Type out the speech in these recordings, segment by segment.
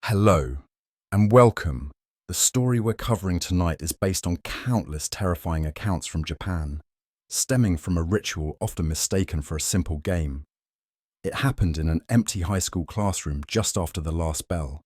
Hello, and welcome. The story we're covering tonight is based on countless terrifying accounts from Japan, stemming from a ritual often mistaken for a simple game. It happened in an empty high school classroom just after the last bell.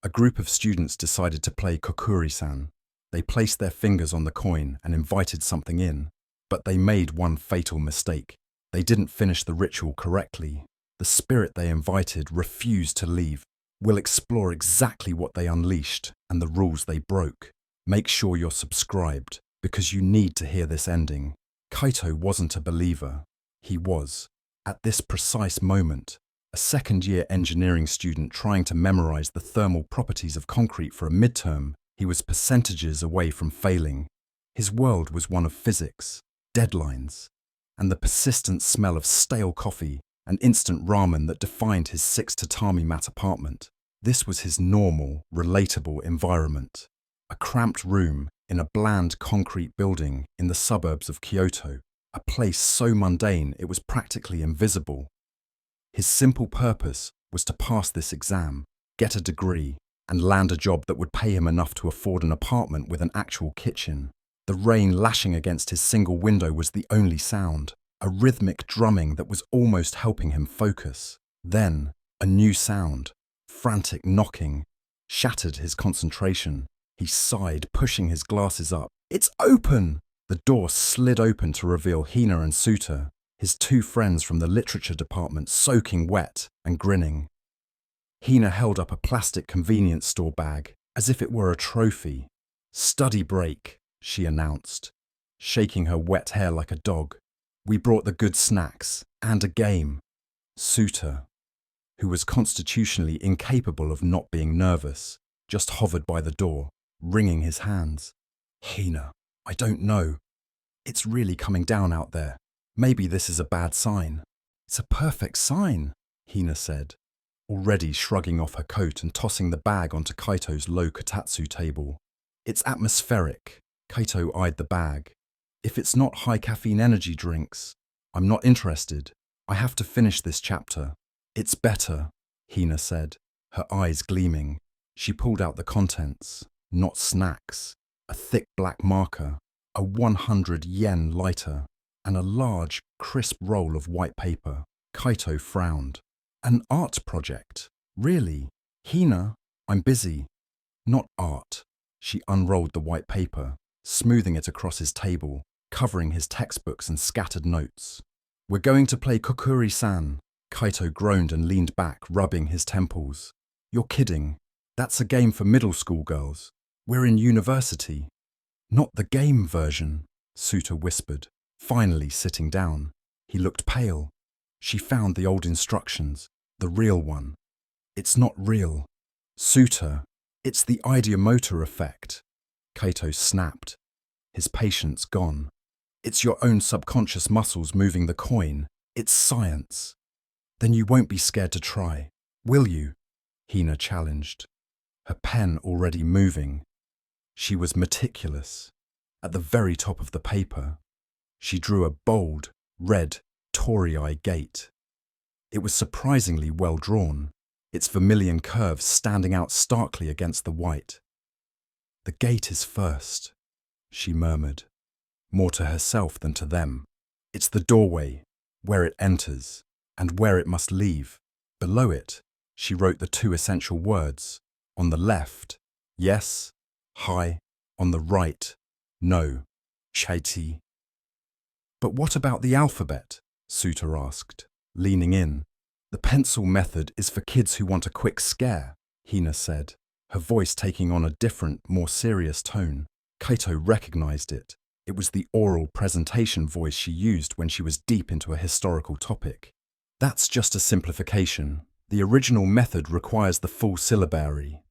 A group of students decided to play Kokkuri-san. They placed their fingers on the coin and invited something in, but they made one fatal mistake. They didn't finish the ritual correctly. The spirit they invited refused to leave. We'll explore exactly what they unleashed and the rules they broke. Make sure you're subscribed, because you need to hear this ending. Kaito wasn't a believer. He was, at this precise moment, a second-year engineering student trying to memorize the thermal properties of concrete for a midterm. He was percentages away from failing. His world was one of physics, deadlines, and the persistent smell of stale coffee and instant ramen that defined his 6 tatami mat apartment. This was his normal, relatable environment. A cramped room in a bland concrete building in the suburbs of Kyoto, a place so mundane it was practically invisible. His simple purpose was to pass this exam, get a degree, and land a job that would pay him enough to afford an apartment with an actual kitchen. The rain lashing against his single window was the only sound. A rhythmic drumming that was almost helping him focus. Then, a new sound, frantic knocking, shattered his concentration. He sighed, pushing his glasses up. "It's open!" The door slid open to reveal Hina and Suta, his two friends from the literature department, soaking wet and grinning. Hina held up a plastic convenience store bag, as if it were a trophy. "Study break," she announced, shaking her wet hair like a dog. "We brought the good snacks and a game." Suta, who was constitutionally incapable of not being nervous, just hovered by the door, wringing his hands. "Hina, I don't know. It's really coming down out there. Maybe this is a bad sign." "It's a perfect sign," Hina said, already shrugging off her coat and tossing the bag onto Kaito's low kotatsu table. "It's atmospheric." Kaito eyed the bag. "If it's not high-caffeine energy drinks, I'm not interested. I have to finish this chapter." "It's better," Hina said, her eyes gleaming. She pulled out the contents, not snacks, a thick black marker, a 100 yen lighter, and a large, crisp roll of white paper. Kaito frowned. "An art project? Really? Hina, I'm busy." "Not art." She unrolled the white paper, smoothing it across his table, covering his textbooks and scattered notes. "We're going to play Kokkuri-san." Kaito groaned and leaned back, rubbing his temples. "You're kidding. That's a game for middle school girls. We're in university." "Not the game version," Suta whispered, finally sitting down. He looked pale. She found the old instructions, the real one. "It's not real." "Suta, it's the ideomotor effect." Kaito snapped, his patience gone. "It's your own subconscious muscles moving the coin. It's science." "Then you won't be scared to try, will you?" Hina challenged, her pen already moving. She was meticulous. At the very top of the paper, she drew a bold, red, Torii gate. It was surprisingly well drawn, its vermilion curves standing out starkly against the white. "The gate is first," she murmured, more to herself than to them. "It's the doorway, where it enters, and where it must leave." Below it, she wrote the two essential words. On the left, yes, hi. On the right, no, chaiti. "But what about the alphabet?" Suta asked, leaning in. "The pencil method is for kids who want a quick scare," Hina said, her voice taking on a different, more serious tone. Kaito recognized it. It was the oral presentation voice she used when she was deep into a historical topic. "That's just a simplification. The original method requires the full syllabary."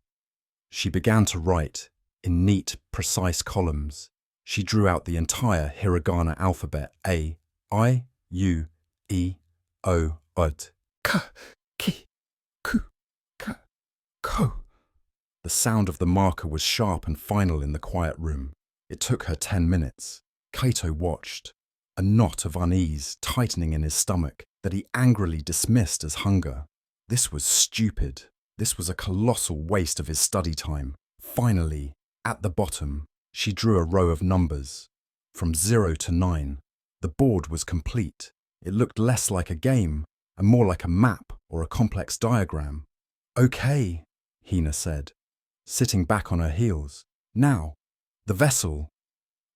She began to write, in neat, precise columns. She drew out the entire hiragana alphabet: A, I, U, E, O, Ud. Ka, ki, ku, ka, ko. The sound of the marker was sharp and final in the quiet room. It took her 10 minutes. Kaito watched, a knot of unease tightening in his stomach that he angrily dismissed as hunger. This was stupid. This was a colossal waste of his study time. Finally, at the bottom, she drew a row of numbers. From 0 to 9. The board was complete. It looked less like a game and more like a map or a complex diagram. "Okay," Hina said, sitting back on her heels. "Now, the vessel."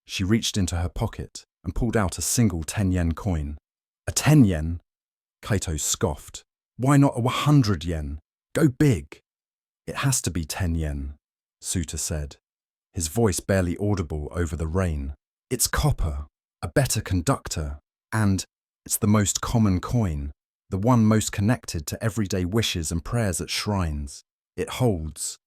She reached into her pocket and pulled out a single 10-yen coin. "A 10 yen?" Kaito scoffed. "Why not a 100 yen? Go big." "It has to be 10 yen, Suta said, his voice barely audible over the rain. "It's copper, a better conductor, and it's the most common coin, the one most connected to everyday wishes and prayers at shrines. It holds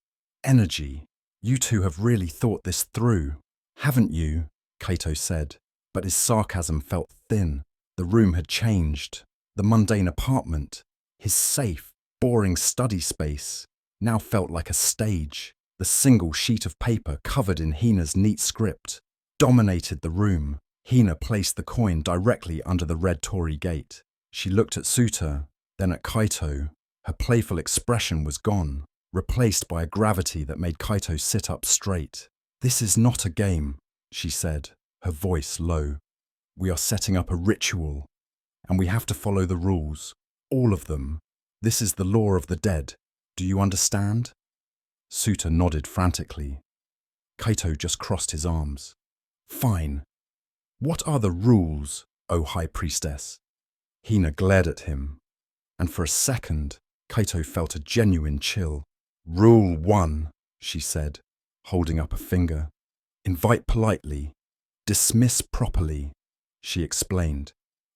energy. You two have really thought this through, haven't you?" Kaito said, but his sarcasm felt thin. The room had changed. The mundane apartment, his safe, boring study space, now felt like a stage. The single sheet of paper covered in Hina's neat script dominated the room. Hina placed the coin directly under the red torii gate. She looked at Suta, then at Kaito. Her playful expression was gone, replaced by a gravity that made Kaito sit up straight. "This is not a game," she said, her voice low. "We are setting up a ritual, and we have to follow the rules, all of them. This is the law of the dead. Do you understand?" Suta nodded frantically. Kaito just crossed his arms. "Fine. What are the rules, O High Priestess?" Hina glared at him, and for a second, Kaito felt a genuine chill. "Rule 1, she said, holding up a finger. "Invite politely. Dismiss properly," she explained.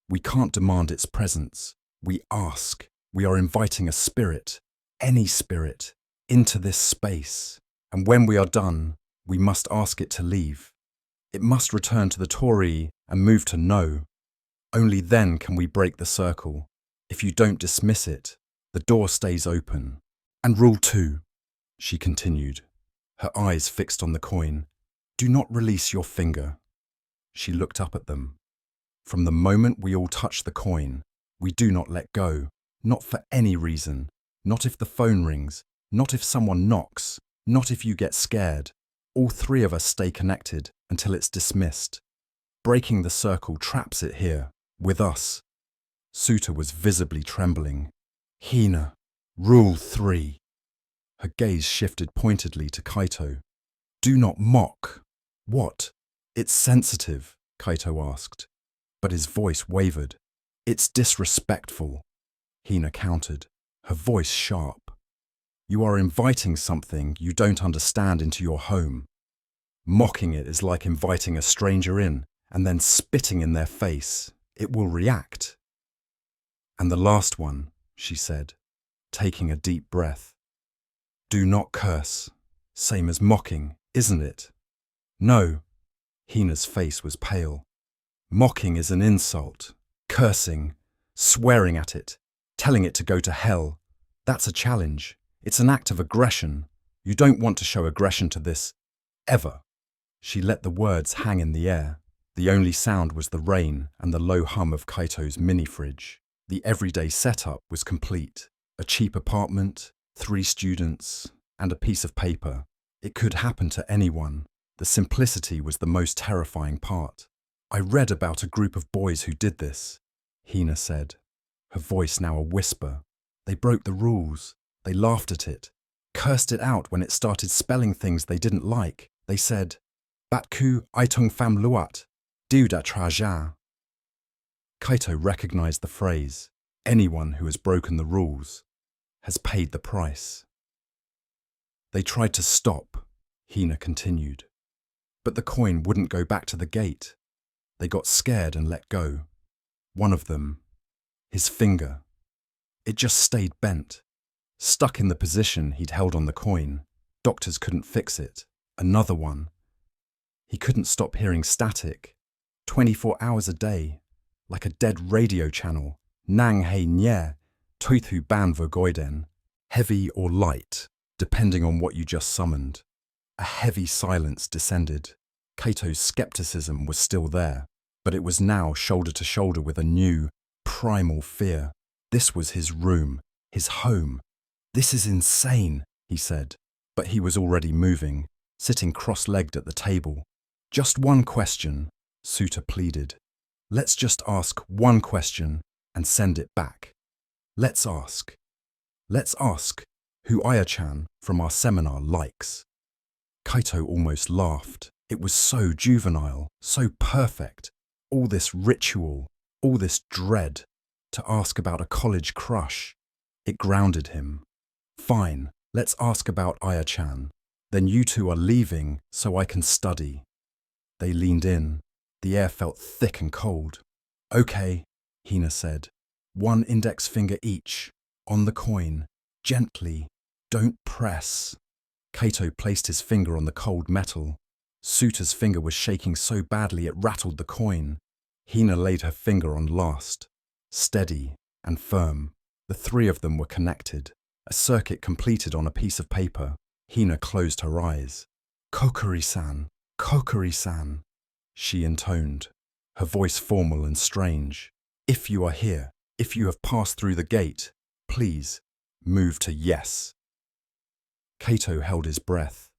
"We can't demand its presence. We ask. We are inviting a spirit, any spirit, into this space. And when we are done, we must ask it to leave. It must return to the torii and move to no. Only then can we break the circle. If you don't dismiss it, the door stays open. And rule 2, she continued, her eyes fixed on the coin. Do not release your finger." She looked up at them. "From the moment we all touch the coin, we do not let go, not for any reason, not if the phone rings, not if someone knocks, not if you get scared. All 3 of us stay connected until it's dismissed. Breaking the circle traps it here, with us." Suta was visibly trembling. "Hina, rule 3. Her gaze shifted pointedly to Kaito. "Do not mock." "What?" "It's sensitive," Kaito asked, but his voice wavered. "It's disrespectful," Hina countered, her voice sharp. "You are inviting something you don't understand into your home. Mocking it is like inviting a stranger in and then spitting in their face. It will react." "And the last one," she said, taking a deep breath. "Do not curse. Same as mocking, isn't it?" "No." Hina's face was pale. "Mocking is an insult. Cursing, swearing at it, telling it to go to hell. That's a challenge. It's an act of aggression. You don't want to show aggression to this, ever." She let the words hang in the air. The only sound was the rain and the low hum of Kaito's mini-fridge. The everyday setup was complete. A cheap apartment, 3 students, and a piece of paper. It could happen to anyone. The simplicity was the most terrifying part. "I read about a group of boys who did this," Hina said, her voice now a whisper. "They broke the rules. They laughed at it, cursed it out when it started spelling things they didn't like. They said, 'Batku aitung fam luat, diuda traja.'" Kaito recognized the phrase. Anyone who has broken the rules has paid the price. "They tried to stop," Hina continued, "but the coin wouldn't go back to the gate. They got scared and let go. One of them, his finger, it just stayed bent, stuck in the position he'd held on the coin. Doctors couldn't fix it. Another one. He couldn't stop hearing static, 24 hours a day, like a dead radio channel. Nang hei nye, tuithu ban vergoiden. Heavy or light, depending on what you just summoned. A heavy silence descended. Kaito's skepticism was still there, but it was now shoulder to shoulder with a new, primal fear. This was his room, his home. "This is insane," he said, but he was already moving, sitting cross-legged at the table. "Just one question," Suta pleaded. "Let's just ask one question and send it back. Let's ask. Let's ask who Aya-chan from our seminar likes." Kaito almost laughed. It was so juvenile, so perfect. All this ritual, all this dread. To ask about a college crush. It grounded him. "Fine, let's ask about Aya-chan. Then you two are leaving so I can study." They leaned in. The air felt thick and cold. "Okay," Hina said. "One index finger each. On the coin. Gently. Don't press." Kaito placed his finger on the cold metal. Suta's finger was shaking so badly it rattled the coin. Hina laid her finger on last. Steady and firm. The three of them were connected. A circuit completed on a piece of paper. Hina closed her eyes. "Kokkuri-san, Kokkuri-san," she intoned, her voice formal and strange. "If you are here, if you have passed through the gate, please move to yes." Kaito held his breath,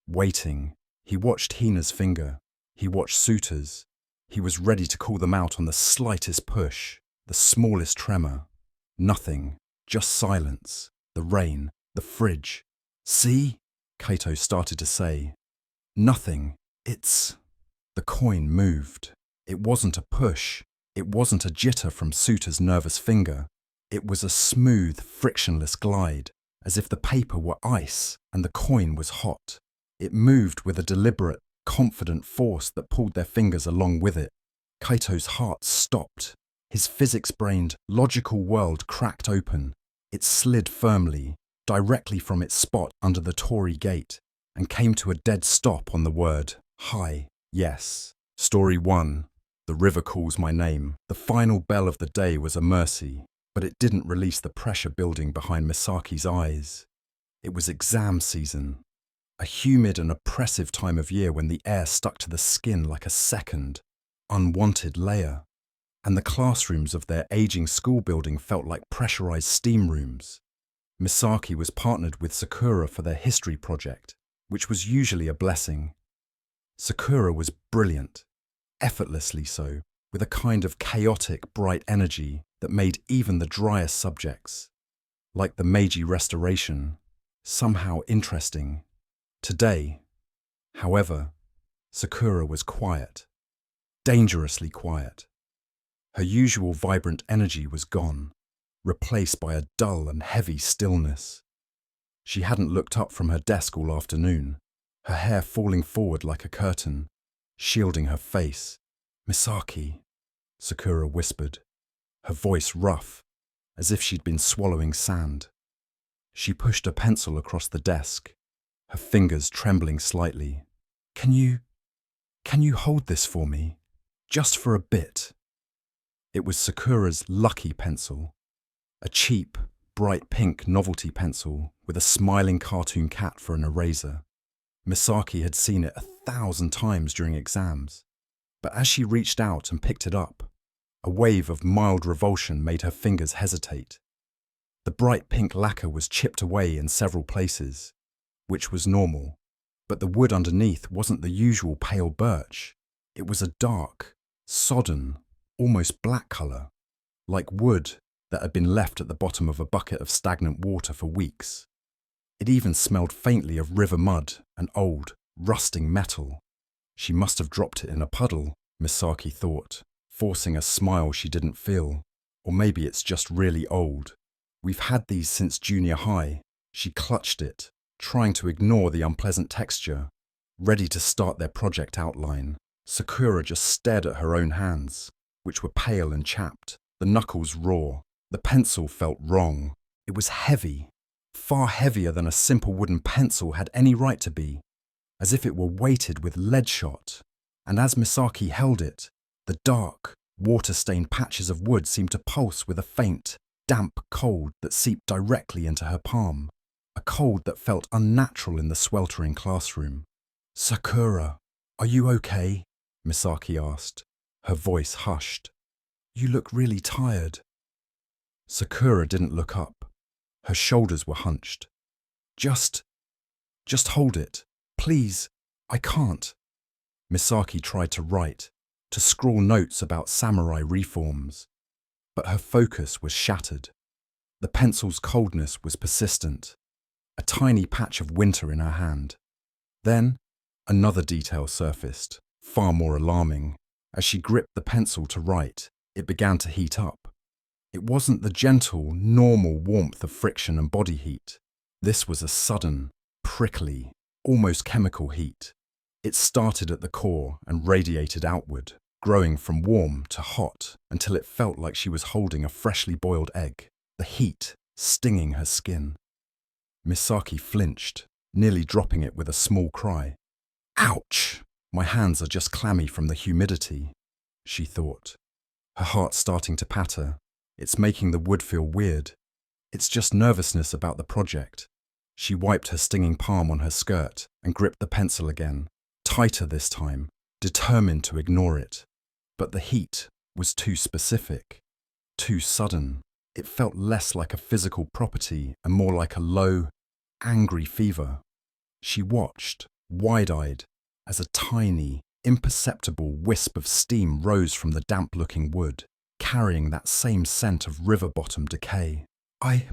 waiting. He watched Hina's finger. He watched Suta's. He was ready to call them out on the slightest push, the smallest tremor. Nothing, just silence, the rain, the fridge. "See?" Kaito started to say. "Nothing. It's..." The coin moved. It wasn't a push. It wasn't a jitter from Suta's nervous finger. It was a smooth, frictionless glide, as if the paper were ice and the coin was hot. It moved with a deliberate, confident force that pulled their fingers along with it. Kaito's heart stopped. His physics-brained, logical world cracked open. It slid firmly, directly from its spot under the torii gate, and came to a dead stop on the word, "Hi, yes." Story 1. The river calls my name. The final bell of the day was a mercy, but it didn't release the pressure building behind Misaki's eyes. It was exam season, a humid and oppressive time of year when the air stuck to the skin like a second, unwanted layer, and the classrooms of their aging school building felt like pressurized steam rooms. Misaki was partnered with Sakura for their history project, which was usually a blessing. Sakura was brilliant, effortlessly so, with a kind of chaotic, bright energy that made even the driest subjects, like the Meiji Restoration, somehow interesting. Today, however, Sakura was quiet, dangerously quiet. Her usual vibrant energy was gone, replaced by a dull and heavy stillness. She hadn't looked up from her desk all afternoon, her hair falling forward like a curtain, shielding her face. "Misaki," Sakura whispered, her voice rough, as if she'd been swallowing sand. She pushed a pencil across the desk, her fingers trembling slightly. Can you hold this for me? Just for a bit." It was Sakura's lucky pencil, a cheap, bright pink novelty pencil with a smiling cartoon cat for an eraser. Misaki had seen it 1,000 times during exams, but as she reached out and picked it up, a wave of mild revulsion made her fingers hesitate. The bright pink lacquer was chipped away in several places, which was normal, but the wood underneath wasn't the usual pale birch. It was a dark, sodden, almost black colour, like wood that had been left at the bottom of a bucket of stagnant water for weeks. It even smelled faintly of river mud and old, rusting metal. She must have dropped it in a puddle, Misaki thought, forcing a smile she didn't feel. Or maybe it's just really old. We've had these since junior high. She clutched it, trying to ignore the unpleasant texture, ready to start their project outline. Sakura just stared at her own hands, which were pale and chapped, the knuckles raw. The pencil felt wrong. It was heavy, far heavier than a simple wooden pencil had any right to be, as if it were weighted with lead shot. And as Misaki held it, the dark, water-stained patches of wood seemed to pulse with a faint, damp cold that seeped directly into her palm, a cold that felt unnatural in the sweltering classroom. "Sakura, are you okay?" Misaki asked, her voice hushed. "You look really tired." Sakura didn't look up. Her shoulders were hunched. Just hold it. Please, I can't. Misaki tried to write, to scrawl notes about samurai reforms. But her focus was shattered. The pencil's coldness was persistent, a tiny patch of winter in her hand. Then, another detail surfaced, far more alarming. As she gripped the pencil to write, it began to heat up. It wasn't the gentle, normal warmth of friction and body heat. This was a sudden, prickly, almost chemical heat. It started at the core and radiated outward, growing from warm to hot until it felt like she was holding a freshly boiled egg, the heat stinging her skin. Misaki flinched, nearly dropping it with a small cry. Ouch! My hands are just clammy from the humidity, she thought. Her heart starting to patter. It's making the wood feel weird. It's just nervousness about the project. She wiped her stinging palm on her skirt and gripped the pencil again, tighter this time, determined to ignore it. But the heat was too specific, too sudden. It felt less like a physical property and more like a low, angry fever. She watched, wide-eyed, as a tiny, imperceptible wisp of steam rose from the damp-looking wood, carrying that same scent of river-bottom decay. I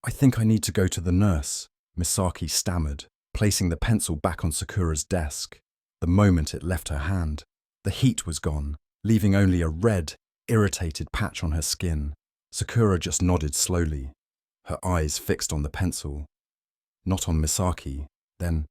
think I need to go to the nurse, Misaki stammered, placing the pencil back on Sakura's desk. The moment it left her hand, the heat was gone, leaving only a red, irritated patch on her skin. Sakura just nodded slowly, her eyes fixed on the pencil. Not on Misaki, then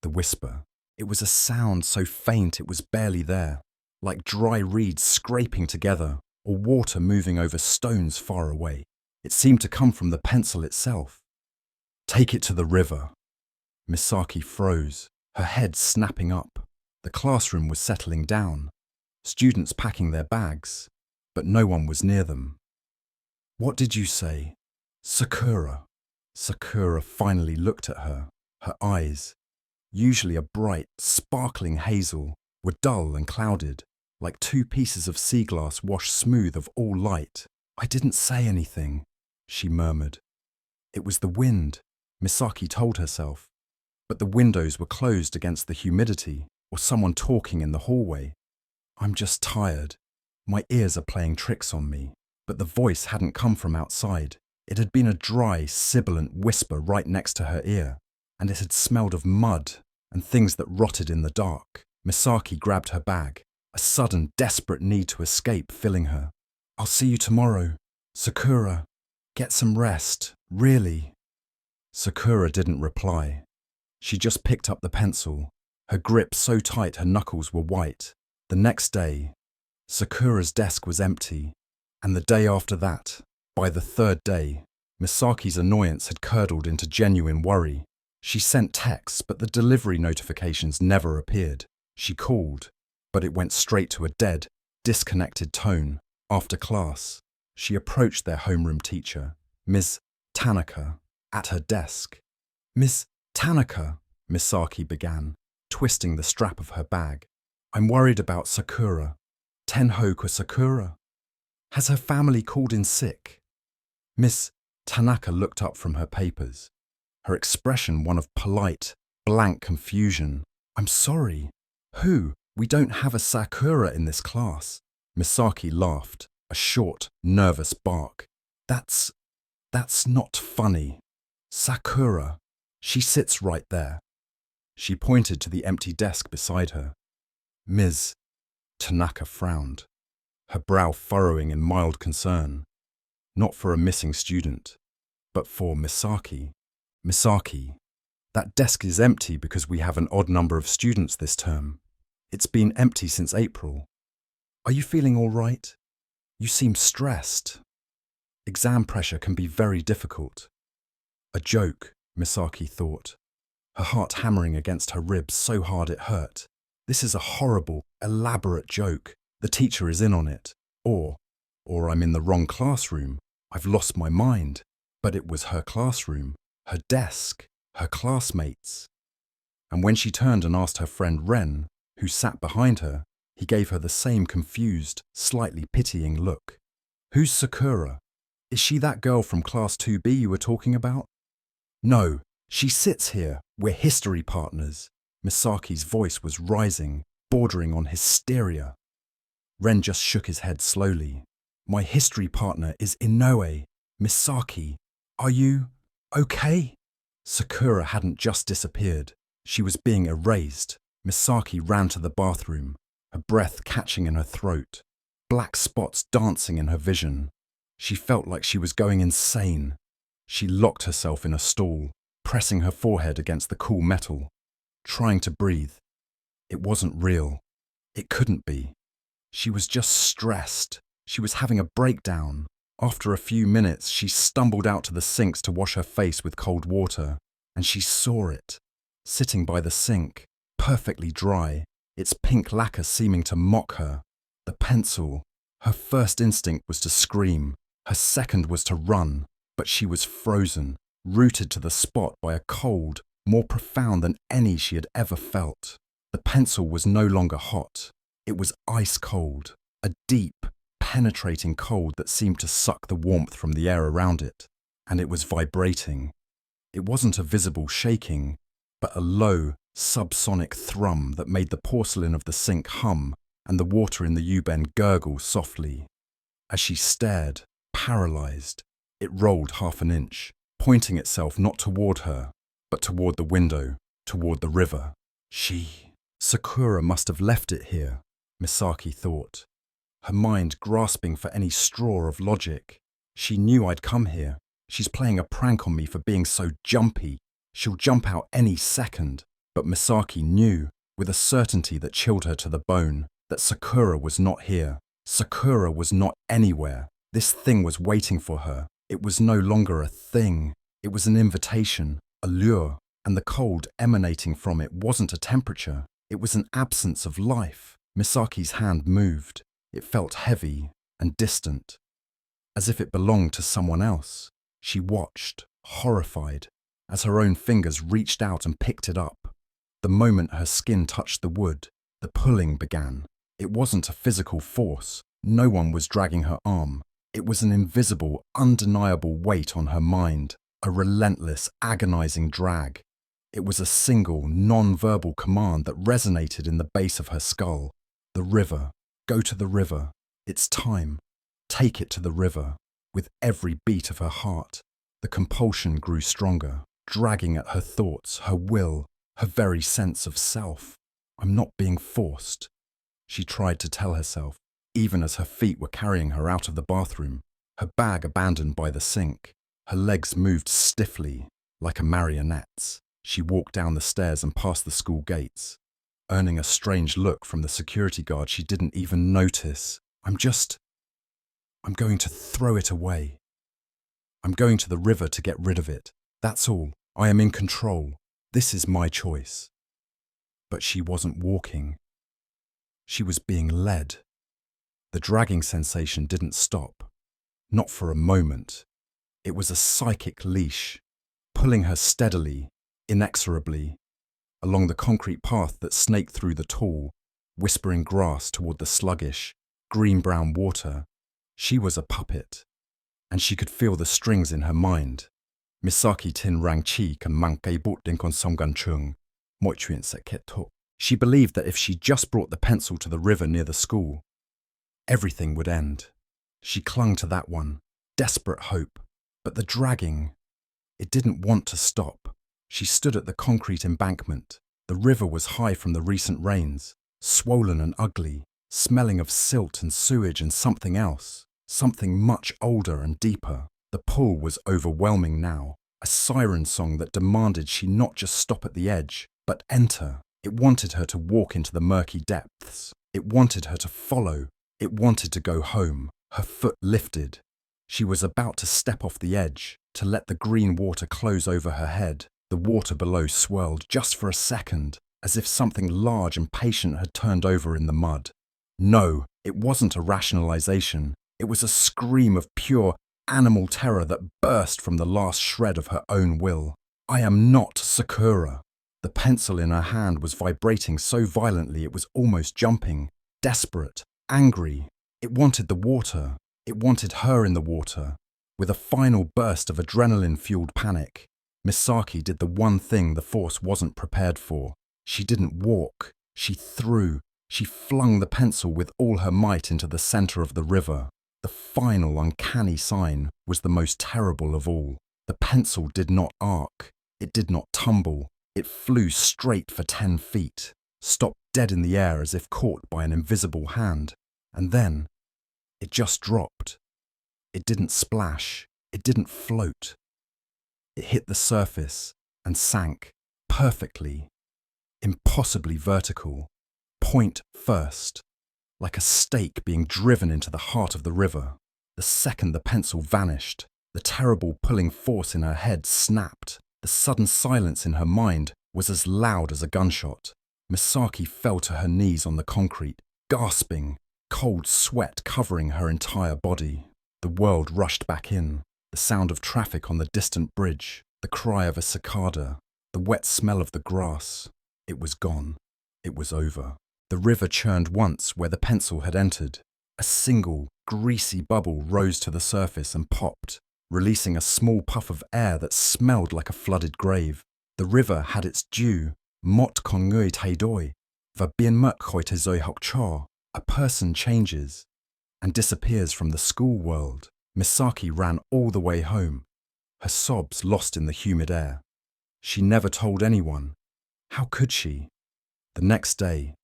the whisper. It was a sound so faint it was barely there, like dry reeds scraping together or water moving over stones far away. It seemed to come from the pencil itself. Take it to the river. Misaki froze, her head snapping up. The classroom was settling down, students packing their bags, but no one was near them. What did you say? Sakura. Sakura finally looked at her. Her eyes, usually a bright, sparkling hazel, were dull and clouded, like two pieces of sea glass washed smooth of all light. I didn't say anything, she murmured. It was the wind, Misaki told herself. But the windows were closed against the humidity, or someone talking in the hallway. I'm just tired. My ears are playing tricks on me. But the voice hadn't come from outside. It had been a dry, sibilant whisper right next to her ear, and it had smelled of mud and things that rotted in the dark. Misaki grabbed her bag, a sudden, desperate need to escape filling her. I'll see you tomorrow. Sakura, get some rest, really. Sakura didn't reply. She just picked up the pencil, her grip so tight her knuckles were white. The next day, Sakura's desk was empty, and the day after that, by the third day, Misaki's annoyance had curdled into genuine worry. She sent texts, but the delivery notifications never appeared. She called, but it went straight to a dead, disconnected tone. After class, she approached their homeroom teacher, Ms. Tanaka, at her desk. Ms. Tanaka, Misaki began, twisting the strap of her bag. I'm worried about Sakura. Tenhoku Sakura. Has her family called in sick? Miss Tanaka looked up from her papers, her expression one of polite, blank confusion. I'm sorry. Who? We don't have a Sakura in this class. Misaki laughed, a short, nervous bark. That's not funny. Sakura. She sits right there. She pointed to the empty desk beside her. Ms. Tanaka frowned, her brow furrowing in mild concern. Not for a missing student, but for Misaki. Misaki, that desk is empty because we have an odd number of students this term. It's been empty since April. Are you feeling all right? You seem stressed. Exam pressure can be very difficult. A joke, Misaki thought, her heart hammering against her ribs so hard it hurt. This is a horrible, elaborate joke. The teacher is in on it. Or I'm in the wrong classroom. I've lost my mind. But it was her classroom, her desk, her classmates. And when she turned and asked her friend Ren, who sat behind her, he gave her the same confused, slightly pitying look. Who's Sakura? Is she that girl from Class 2B you were talking about? No, she sits here. We're history partners. Misaki's voice was rising, bordering on hysteria. Ren just shook his head slowly. My history partner is Inoue. Misaki, are you okay? Sakura hadn't just disappeared. She was being erased. Misaki ran to the bathroom, her breath catching in her throat, black spots dancing in her vision. She felt like she was going insane. She locked herself in a stall, pressing her forehead against the cool metal, trying to breathe. It wasn't real. It couldn't be. She was just stressed. She was having a breakdown. After a few minutes, she stumbled out to the sinks to wash her face with cold water, and she saw it, sitting by the sink, perfectly dry, its pink lacquer seeming to mock her. The pencil. Her first instinct was to scream. Her second was to run, but she was frozen, rooted to the spot by a cold, more profound than any she had ever felt. The pencil was no longer hot. It was ice cold, a deep, penetrating cold that seemed to suck the warmth from the air around it, and it was vibrating. It wasn't a visible shaking, but a low, subsonic thrum that made the porcelain of the sink hum and the water in the U-bend gurgle softly. As she stared, paralyzed, it rolled half an inch, pointing itself not toward her, but toward the window, toward the river. Sakura must have left it here, Misaki thought, her mind grasping for any straw of logic. She knew I'd come here. She's playing a prank on me for being so jumpy. She'll jump out any second. But Misaki knew, with a certainty that chilled her to the bone, that Sakura was not here. Sakura was not anywhere. This thing was waiting for her. It was no longer a thing. It was an invitation, a lure, and the cold emanating from it wasn't a temperature. It was an absence of life. Misaki's hand moved. It felt heavy and distant, as if it belonged to someone else. She watched, horrified, as her own fingers reached out and picked it up. The moment her skin touched the wood, the pulling began. It wasn't a physical force. No one was dragging her arm. It was an invisible, undeniable weight on her mind, a relentless, agonizing drag. It was a single, non-verbal command that resonated in the base of her skull. The river. Go to the river. It's time. Take it to the river. With every beat of her heart, the compulsion grew stronger, dragging at her thoughts, her will, her very sense of self. I'm not being forced, she tried to tell herself, even as her feet were carrying her out of the bathroom, her bag abandoned by the sink. Her legs moved stiffly, like a marionette's. She walked down the stairs and past the school gates, earning a strange look from the security guard she didn't even notice. I'm going to throw it away. I'm going to the river to get rid of it. That's all. I am in control. This is my choice. But she wasn't walking. She was being led. The dragging sensation didn't stop. Not for a moment. It was a psychic leash, pulling her steadily, inexorably, along the concrete path that snaked through the tall, whispering grass toward the sluggish, green-brown water. She was a puppet, and she could feel the strings in her mind. Misaki tin rang chi kan mankai bot din kon somgan chung, moi chuyện sẽ kết thúc. She believed that if she just brought the pencil to the river near the school, everything would end. She clung to that one, desperate hope. But the dragging, it didn't want to stop. She stood at the concrete embankment. The river was high from the recent rains, swollen and ugly, smelling of silt and sewage and something else, something much older and deeper. The pull was overwhelming now, a siren song that demanded she not just stop at the edge, but enter. It wanted her to walk into the murky depths. It wanted her to follow. It wanted to go home. Her foot lifted. She was about to step off the edge, to let the green water close over her head. The water below swirled just for a second, as if something large and patient had turned over in the mud. No, it wasn't a rationalization. It was a scream of pure animal terror that burst from the last shred of her own will. I am not Sakura. The pencil in her hand was vibrating so violently it was almost jumping. Desperate, angry. It wanted the water. It wanted her in the water. With a final burst of adrenaline-fueled panic, Misaki did the one thing the Force wasn't prepared for. She didn't walk. She threw. She flung the pencil with all her might into the center of the river. The final uncanny sign was the most terrible of all. The pencil did not arc. It did not tumble. It flew straight for 10 feet, stopped dead in the air as if caught by an invisible hand, and then it just dropped. It didn't splash. It didn't float. It hit the surface and sank perfectly, impossibly vertical, point first, like a stake being driven into the heart of the river. The second the pencil vanished, the terrible pulling force in her head snapped. The sudden silence in her mind was as loud as a gunshot. Misaki fell to her knees on the concrete, gasping, cold sweat covering her entire body. The world rushed back in. The sound of traffic on the distant bridge, the cry of a cicada, the wet smell of the grass. It was gone. It was over. The river churned once where the pencil had entered. A single, greasy bubble rose to the surface and popped, releasing a small puff of air that smelled like a flooded grave. The river had its due. Mot con ngui te doi, va bien muk hoi te zoi hok cha. A person changes and disappears from the school world. Misaki ran all the way home, her sobs lost in the humid air. She never told anyone. How could she? The next day,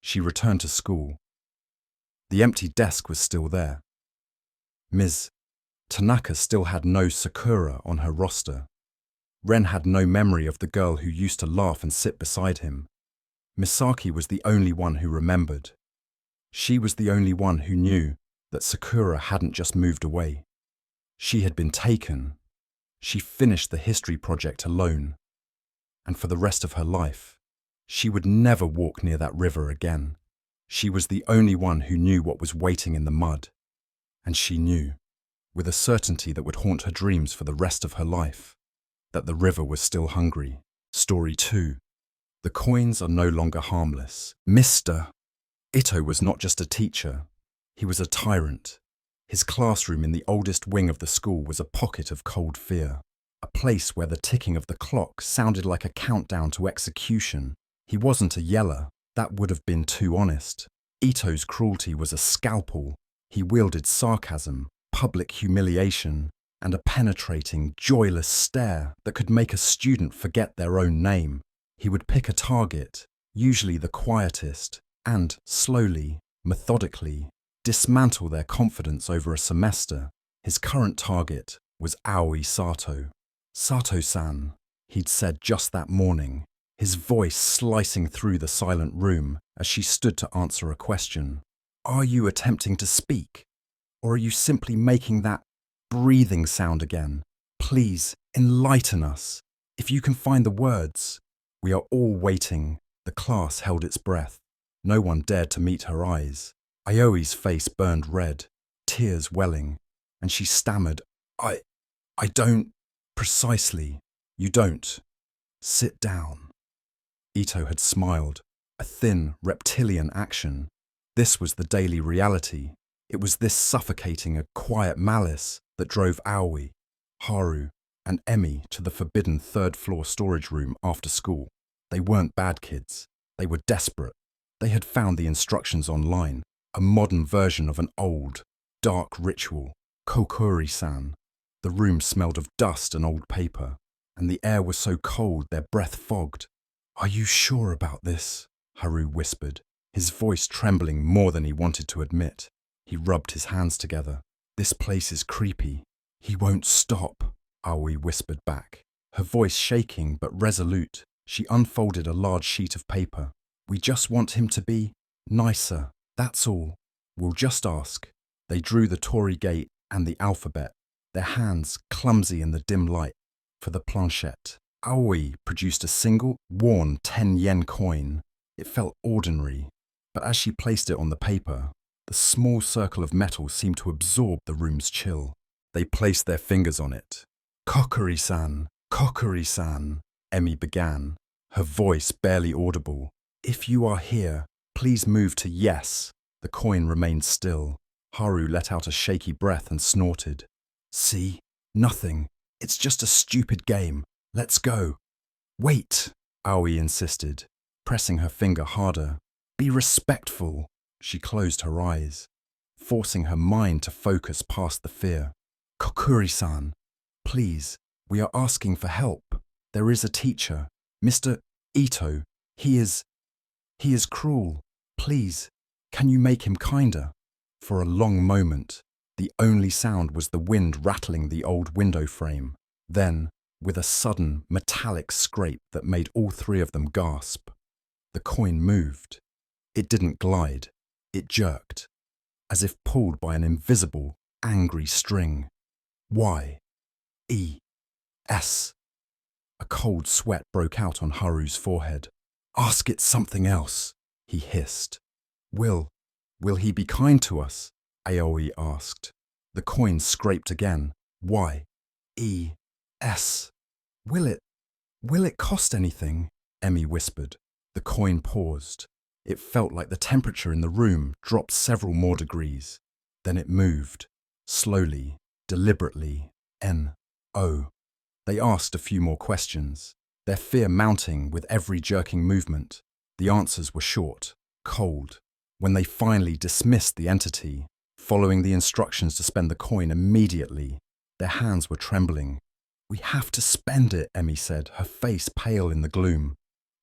she returned to school. The empty desk was still there. Ms. Tanaka still had no Sakura on her roster. Ren had no memory of the girl who used to laugh and sit beside him. Misaki was the only one who remembered. She was the only one who knew that Sakura hadn't just moved away. She had been taken. She finished the history project alone. And for the rest of her life, she would never walk near that river again. She was the only one who knew what was waiting in the mud. And she knew, with a certainty that would haunt her dreams for the rest of her life, that the river was still hungry. Story 2. The coins are no longer harmless. Mr. Ito was not just a teacher. He was a tyrant. His classroom in the oldest wing of the school was a pocket of cold fear, a place where the ticking of the clock sounded like a countdown to execution. He wasn't a yeller. That would have been too honest. Ito's cruelty was a scalpel. He wielded sarcasm, public humiliation, and a penetrating, joyless stare that could make a student forget their own name. He would pick a target, usually the quietest, and slowly, methodically, dismantle their confidence over a semester. His current target was Aoi Sato. "Sato-san," he'd said just that morning, his voice slicing through the silent room as she stood to answer a question. "Are you attempting to speak? Or are you simply making that breathing sound again? Please, enlighten us. If you can find the words." We are all waiting. The class held its breath. No one dared to meet her eyes. Aoi's face burned red, tears welling, and she stammered, I don't. Precisely. You don't. Sit down." Ito had smiled, a thin, reptilian action. This was the daily reality. It was this suffocating, quiet malice that drove Aoi, Haru, and Emi to the forbidden third-floor storage room after school. They weren't bad kids. They were desperate. They had found the instructions online, a modern version of an old, dark ritual, Kokkuri-san. The room smelled of dust and old paper, and the air was so cold their breath fogged. "Are you sure about this?" Haru whispered, his voice trembling more than he wanted to admit. He rubbed his hands together. "This place is creepy." "He won't stop," Aoi whispered back, her voice shaking but resolute. She unfolded a large sheet of paper. "We just want him to be nicer, that's all. We'll just ask." They drew the Torii gate and the alphabet, their hands clumsy in the dim light, for the planchette. Aoi produced a single, worn 10-yen coin. It felt ordinary, but as she placed it on the paper, the small circle of metal seemed to absorb the room's chill. They placed their fingers on it. "Kokkuri-san, Kokkuri-san," Emi began, her voice barely audible. "If you are here, please move to yes." The coin remained still. Haru let out a shaky breath and snorted. See? Nothing. It's just a stupid game. Let's go. Wait, Aoi insisted, pressing her finger harder. Be respectful. She closed her eyes, forcing her mind to focus past the fear. Kokkuri-san, please, we are asking for help. There is a teacher, Mr. Ito. He is cruel. Please, can you make him kinder? For a long moment, the only sound was the wind rattling the old window frame. Then, with a sudden metallic scrape that made all three of them gasp, the coin moved. It didn't glide. It jerked, as if pulled by an invisible, angry string. Y. E. S. A cold sweat broke out on Haru's forehead. Ask it something else, he hissed. Will he be kind to us? Aoi asked. The coin scraped again. Y. E. S. Will it cost anything? Emmy whispered. The coin paused. It felt like the temperature in the room dropped several more degrees. Then it moved, slowly, deliberately. N-O. They asked a few more questions, their fear mounting with every jerking movement. The answers were short, cold. When they finally dismissed the entity, following the instructions to spend the coin immediately, their hands were trembling. We have to spend it, Emmy said, her face pale in the gloom.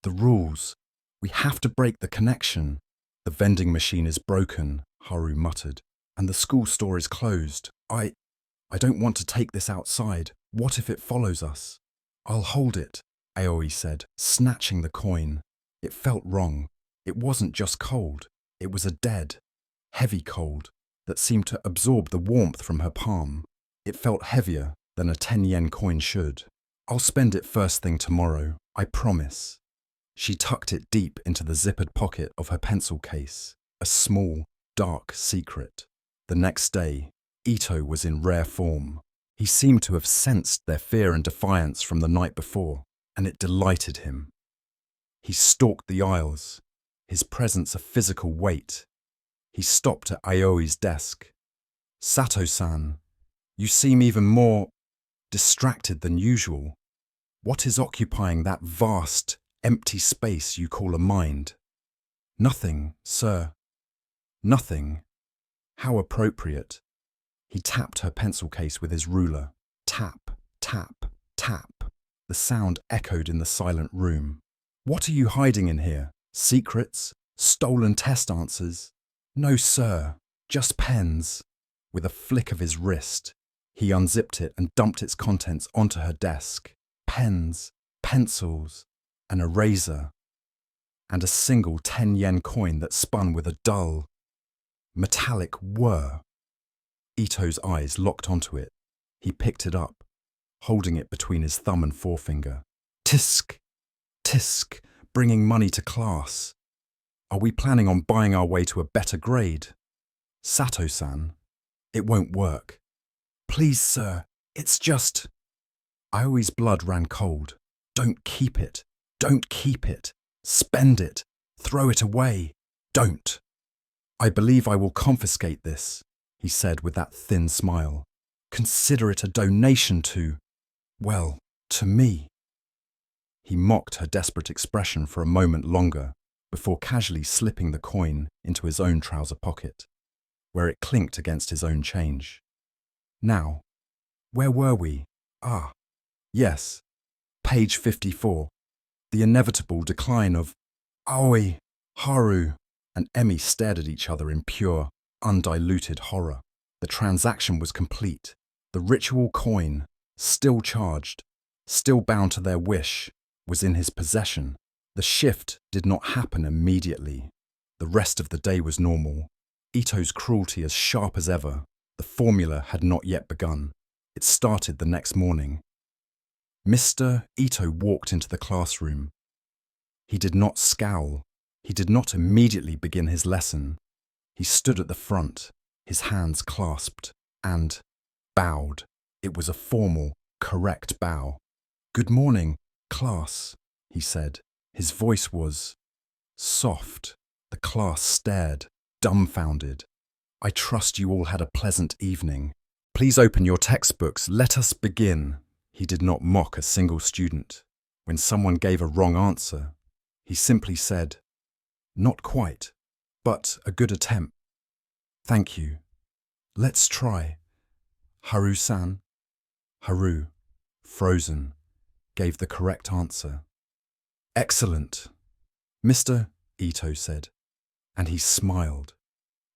The rules. We have to break the connection. The vending machine is broken, Haru muttered, and the school store is closed. I don't want to take this outside. What if it follows us? I'll hold it, Aoi said, snatching the coin. It felt wrong. It wasn't just cold. It was a dead, heavy cold that seemed to absorb the warmth from her palm. It felt heavier than a 10-yen coin should. I'll spend it first thing tomorrow, I promise. She tucked it deep into the zippered pocket of her pencil case, a small, dark secret. The next day, Ito was in rare form. He seemed to have sensed their fear and defiance from the night before, and it delighted him. He stalked the aisles, his presence a physical weight. He stopped at Aoi's desk. Sato-san, you seem even more distracted than usual. What is occupying that vast, empty space you call a mind? Nothing, sir. Nothing. How appropriate. He tapped her pencil case with his ruler. Tap, tap, tap. The sound echoed in the silent room. What are you hiding in here? Secrets? Stolen test answers? No, sir. Just pens. With a flick of his wrist, he unzipped it and dumped its contents onto her desk. Pens, pencils, an eraser, and a single 10-yen coin that spun with a dull, metallic whir. Ito's eyes locked onto it. He picked it up, holding it between his thumb and forefinger. Tisk, tisk, bringing money to class. Are we planning on buying our way to a better grade? Sato-san, it won't work. Please, sir, it's just... Aoi's blood ran cold. Don't keep it. Don't keep it. Spend it. Throw it away. Don't. I believe I will confiscate this, he said with that thin smile. Consider it a donation to, well, to me. He mocked her desperate expression for a moment longer before casually slipping the coin into his own trouser pocket, where it clinked against his own change. Now, where were we? Ah, yes, page 54. The inevitable decline of Aoi, Haru, and Emmy stared at each other in pure, undiluted horror. The transaction was complete. The ritual coin, still charged, still bound to their wish, was in his possession. The shift did not happen immediately. The rest of the day was normal. Ito's cruelty as sharp as ever. The formula had not yet begun. It started the next morning. Mr. Ito walked into the classroom. He did not scowl. He did not immediately begin his lesson. He stood at the front, his hands clasped, and bowed. It was a formal, correct bow. Good morning, class, he said. His voice was soft. The class stared, dumbfounded. I trust you all had a pleasant evening. Please open your textbooks. Let us begin. He did not mock a single student. When someone gave a wrong answer, he simply said, "Not quite, but a good attempt. Thank you. Let's try." Haru-san. Haru, frozen, gave the correct answer. "Excellent," Mr. Ito said, and he smiled.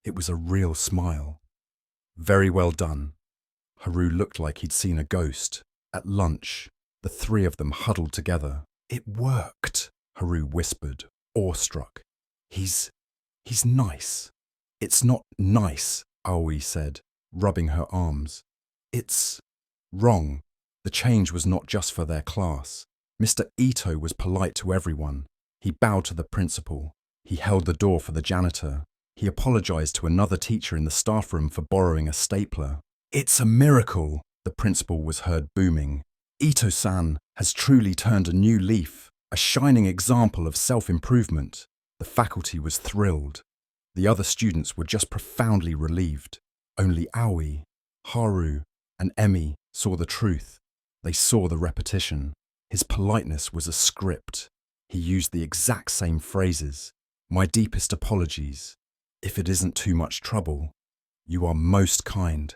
It was a real smile. "Very well done." Haru looked like he'd seen a ghost. At lunch, the three of them huddled together. "It worked," Haru whispered, awestruck. He's nice." "It's not nice," Aoi said, rubbing her arms. "It's wrong." The change was not just for their class. Mr. Ito was polite to everyone. He bowed to the principal. He held the door for the janitor. He apologized to another teacher in the staff room for borrowing a stapler. "It's a miracle," the principal was heard booming. "Ito-san has truly turned a new leaf, a shining example of self-improvement." The faculty was thrilled. The other students were just profoundly relieved. Only Aoi, Haru, and Emi saw the truth. They saw the repetition. His politeness was a script. He used the exact same phrases. "My deepest apologies. If it isn't too much trouble, you are most kind."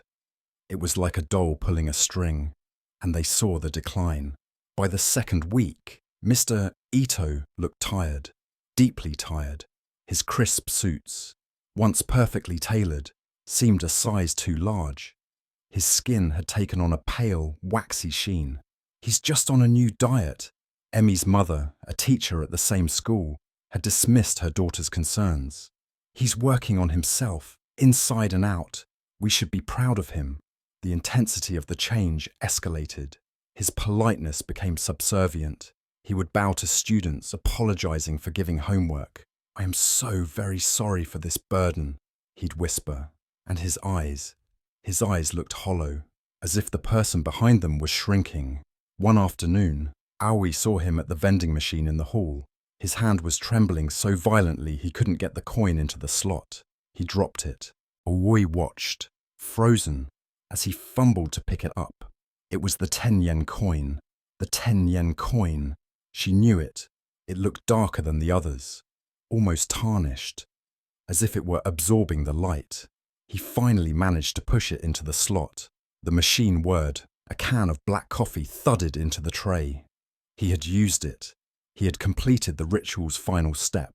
It was like a doll pulling a string, and they saw the decline. By the second week, Mr. Ito looked tired, deeply tired. His crisp suits, once perfectly tailored, seemed a size too large. His skin had taken on a pale, waxy sheen. "He's just on a new diet." Emi's mother, a teacher at the same school, had dismissed her daughter's concerns. "He's working on himself, inside and out. We should be proud of him." The intensity of the change escalated. His politeness became subservient. He would bow to students, apologizing for giving homework. "I am so very sorry for this burden," he'd whisper. And his eyes looked hollow, as if the person behind them was shrinking. One afternoon, Aoi saw him at the vending machine in the hall. His hand was trembling so violently he couldn't get the coin into the slot. He dropped it. Aoi watched, frozen, as he fumbled to pick it up. It was the 10-yen coin. The 10-yen coin. She knew it. It looked darker than the others, almost tarnished, as if it were absorbing the light. He finally managed to push it into the slot. The machine whirred. A can of black coffee thudded into the tray. He had used it. He had completed the ritual's final step.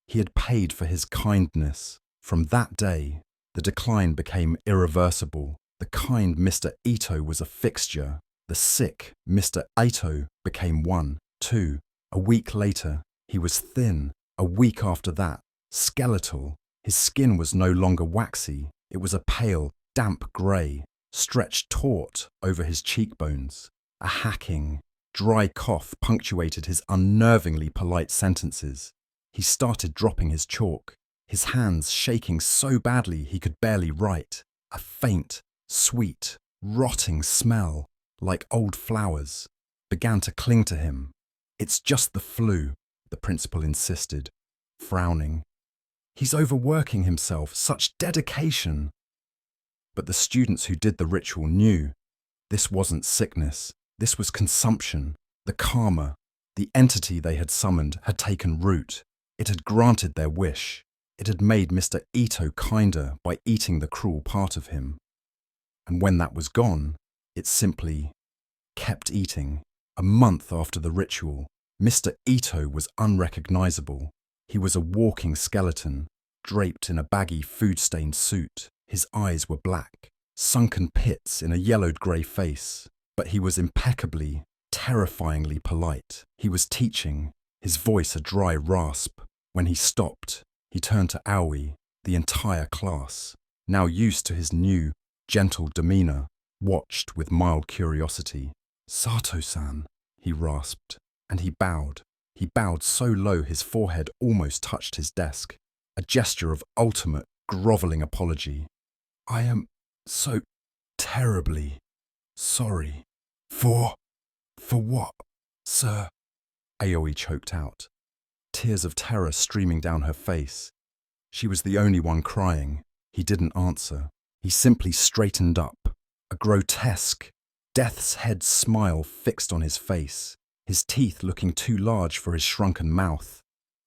He had paid for his kindness. From that day, the decline became irreversible. The kind Mr. Ito was a fixture. The sick Mr. Ito became one, too. A week later, he was thin. A week after that, skeletal. His skin was no longer waxy. It was a pale, damp grey, stretched taut over his cheekbones. A hacking, dry cough punctuated his unnervingly polite sentences. He started dropping his chalk, his hands shaking so badly he could barely write. A faint, sweet, rotting smell, like old flowers, began to cling to him. "It's just the flu," the principal insisted, frowning. "He's overworking himself, such dedication." But the students who did the ritual knew this wasn't sickness, this was consumption. The karma, the entity they had summoned, had taken root. It had granted their wish. It had made Mr. Ito kinder by eating the cruel part of him. And when that was gone, it simply kept eating. A month after the ritual, Mr. Ito was unrecognizable. He was a walking skeleton, draped in a baggy, food-stained suit. His eyes were black, sunken pits in a yellowed grey face. But he was impeccably, terrifyingly polite. He was teaching, his voice a dry rasp. When he stopped, he turned to Aoi. The entire class, now used to his new, gentle demeanour, watched with mild curiosity. "Sato-san," he rasped, and he bowed. He bowed so low his forehead almost touched his desk, a gesture of ultimate, grovelling apology. "I am so terribly sorry." For what, sir?" Aoi choked out, tears of terror streaming down her face. She was the only one crying. He didn't answer. He simply straightened up, A grotesque, death's head smile fixed on his face, his teeth looking too large for his shrunken mouth.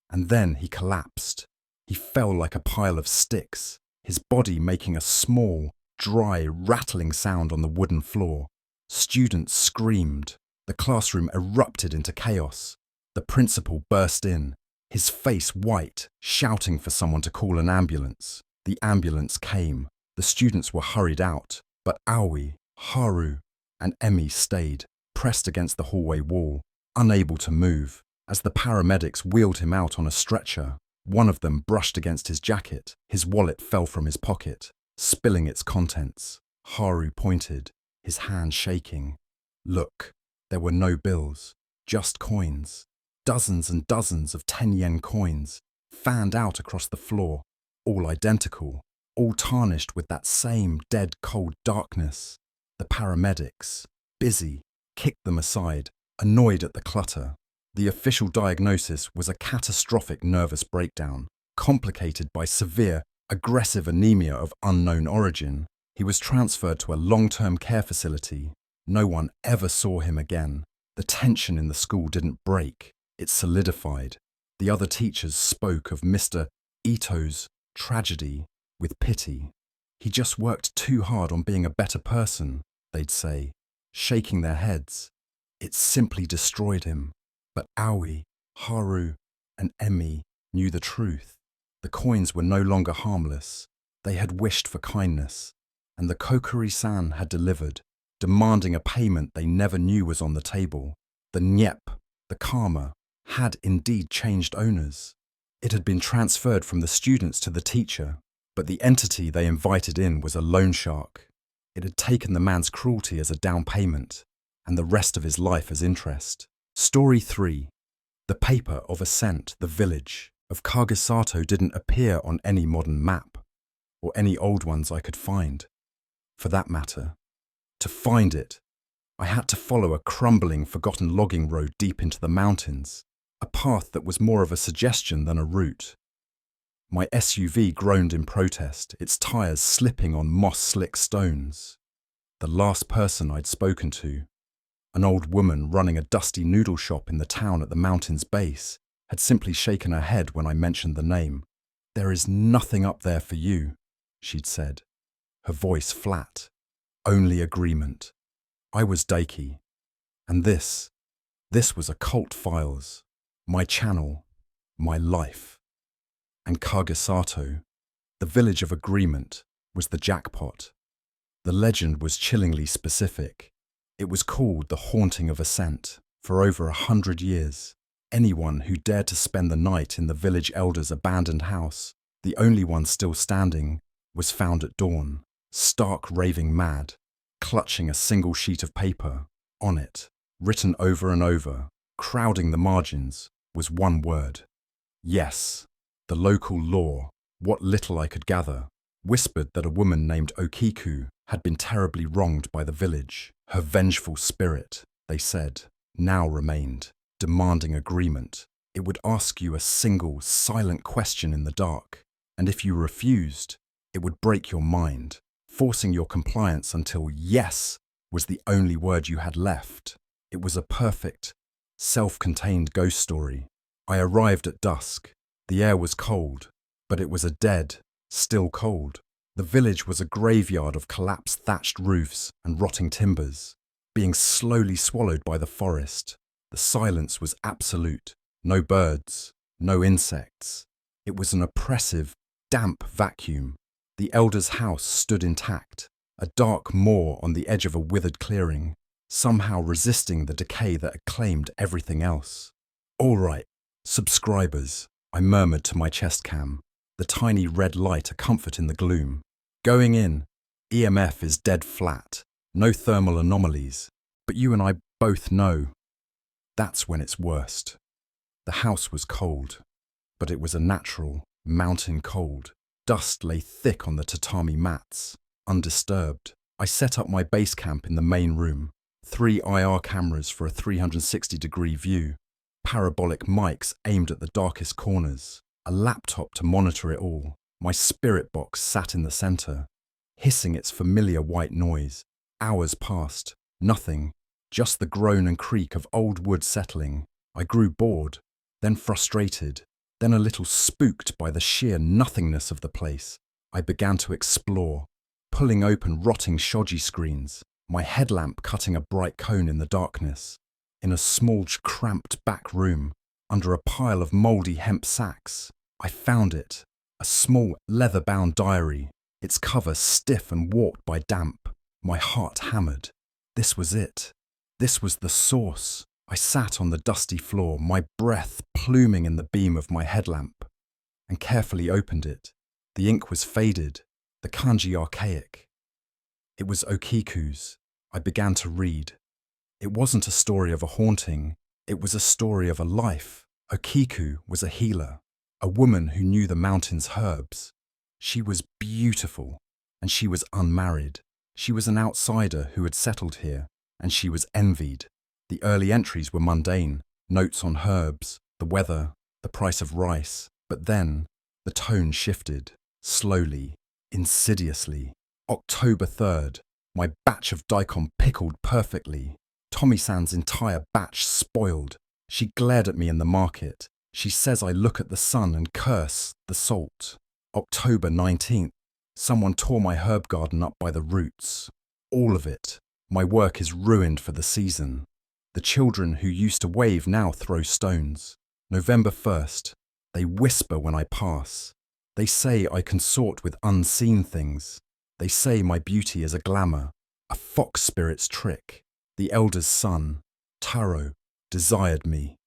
And then he collapsed. He fell like a pile of sticks, his body making a small, dry, rattling sound on the wooden floor. Students screamed. The classroom erupted into chaos. The principal burst in, his face white, shouting for someone to call an ambulance. The ambulance came. The students were hurried out, but Aoi, Haru, and Emi stayed, pressed against the hallway wall, unable to move. As the paramedics wheeled him out on a stretcher, one of them brushed against his jacket. His wallet fell from his pocket, spilling its contents. Haru pointed, his hand shaking. Look, there were no bills, just coins. Dozens and dozens of 10-yen coins, fanned out across the floor, all identical, all tarnished with that same dead cold darkness. The paramedics, busy, kicked them aside, annoyed at the clutter. The official diagnosis was a catastrophic nervous breakdown, complicated by severe, aggressive anemia of unknown origin. He was transferred to a long-term care facility. No one ever saw him again. The tension in the school didn't break, it solidified. The other teachers spoke of Mr. Ito's tragedy with pity. He just worked too hard on being a better person, they'd say, shaking their heads. It simply destroyed him. But Aoi, Haru, and Emi knew the truth. The coins were no longer harmless. They had wished for kindness, and the Kokkuri-san had delivered, demanding a payment they never knew was on the table. The Nyep, the karma, had indeed changed owners. It had been transferred from the students to the teacher, but the entity they invited in was a loan shark. It had taken the man's cruelty as a down payment, and the rest of his life as interest. Story 3. The paper of ascent, the village of Kagesato didn't appear on any modern map, or any old ones I could find. For that matter, to find it, I had to follow a crumbling, forgotten logging road deep into the mountains, a path that was more of a suggestion than a route. My SUV groaned in protest, its tires slipping on moss-slick stones. The last person I'd spoken to, an old woman running a dusty noodle shop in the town at the mountain's base, had simply shaken her head when I mentioned the name. "There is nothing up there for you," she'd said, her voice flat. Only agreement. I was Daiki, and this was Occult Files, my channel, my life. And Kagesato, the village of agreement, was the jackpot. The legend was chillingly specific. It was called the Haunting of Ascent. For over 100 years, anyone who dared to spend the night in the village elder's abandoned house, the only one still standing, was found at dawn, stark raving mad, clutching a single sheet of paper. On it, written over and over, crowding the margins, was one word. Yes, the local law, what little I could gather, whispered that a woman named Okiku had been terribly wronged by the village. Her vengeful spirit, they said, now remained, demanding agreement. It would ask you a single, silent question in the dark, and if you refused, it would break your mind, forcing your compliance until yes was the only word you had left. It was a perfect, self-contained ghost story. I arrived at dusk. The air was cold, but it was a dead, still cold. The village was a graveyard of collapsed thatched roofs and rotting timbers, being slowly swallowed by the forest. The silence was absolute. No birds, no insects. It was an oppressive, damp vacuum. The elder's house stood intact, a dark moor on the edge of a withered clearing, somehow resisting the decay that had claimed everything else. "All right, subscribers," I murmured to my chest cam, the tiny red light a comfort in the gloom. "Going in, EMF is dead flat, no thermal anomalies, but you and I both know that's when it's worst." The house was cold, but it was a natural, mountain cold. Dust lay thick on the tatami mats, undisturbed. I set up my base camp in the main room, 3 IR cameras for a 360-degree view, parabolic mics aimed at the darkest corners, a laptop to monitor it all. My spirit box sat in the center, hissing its familiar white noise. Hours passed. Nothing. Just the groan and creak of old wood settling. I grew bored, then frustrated, then a little spooked by the sheer nothingness of the place. I began to explore, pulling open rotting shoji screens, my headlamp cutting a bright cone in the darkness. In a small, cramped back room, under a pile of mouldy hemp sacks, I found it, a small, leather-bound diary, its cover stiff and warped by damp. My heart hammered. This was it. This was the source. I sat on the dusty floor, my breath pluming in the beam of my headlamp, and carefully opened it. The ink was faded, the kanji archaic. It was Okiku's. I began to read. It wasn't a story of a haunting, it was a story of a life. Okiku was a healer, a woman who knew the mountain's herbs. She was beautiful, and she was unmarried. She was an outsider who had settled here, and she was envied. The early entries were mundane, notes on herbs, the weather, the price of rice. But then, the tone shifted, slowly, insidiously. October 3rd, my batch of daikon pickled perfectly. Tommy-san's entire batch spoiled. She glared at me in the market. She says I look at the sun and curse the salt. October 19th, someone tore my herb garden up by the roots. All of it. My work is ruined for the season. The children who used to wave now throw stones. November 1st, they whisper when I pass. They say I consort with unseen things. They say my beauty is a glamour, a fox spirit's trick. The elder's son, Taro, desired me,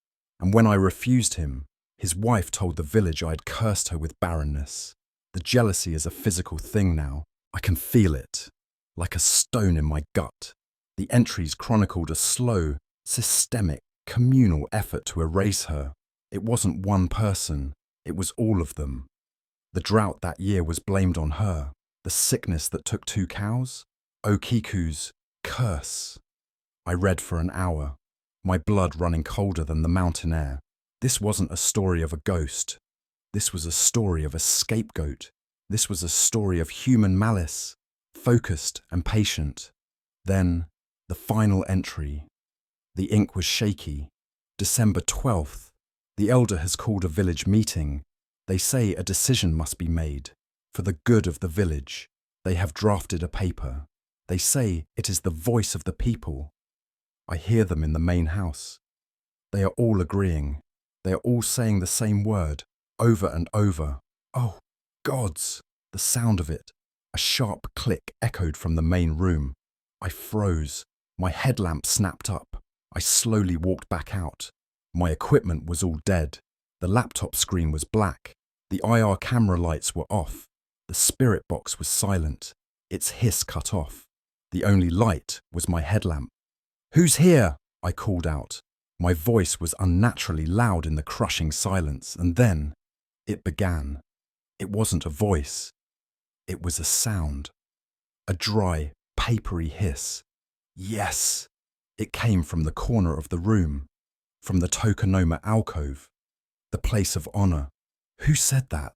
and when I refused him, his wife told the village I had cursed her with barrenness. The jealousy is a physical thing now. I can feel it, like a stone in my gut. The entries chronicled a slow, systemic, communal effort to erase her. It wasn't one person, it was all of them. The drought that year was blamed on her. The sickness that took 2 cows? Okiku's curse. I read for an hour, my blood running colder than the mountain air. This wasn't a story of a ghost. This was a story of a scapegoat. This was a story of human malice, focused and patient. Then, the final entry. The ink was shaky. December 12th. The elder has called a village meeting. They say a decision must be made. For the good of the village, they have drafted a paper. They say it is the voice of the people. I hear them in the main house. They are all agreeing. They are all saying the same word, over and over. Oh, gods! The sound of it. A sharp click echoed from the main room. I froze. My headlamp snapped up. I slowly walked back out. My equipment was all dead. The laptop screen was black. The IR camera lights were off. The spirit box was silent, its hiss cut off. The only light was my headlamp. "Who's here?" I called out. My voice was unnaturally loud in the crushing silence, and then it began. It wasn't a voice. It was a sound. A dry, papery hiss. Yes! It came from the corner of the room, from the Tokonoma alcove, the place of honor. Who said that?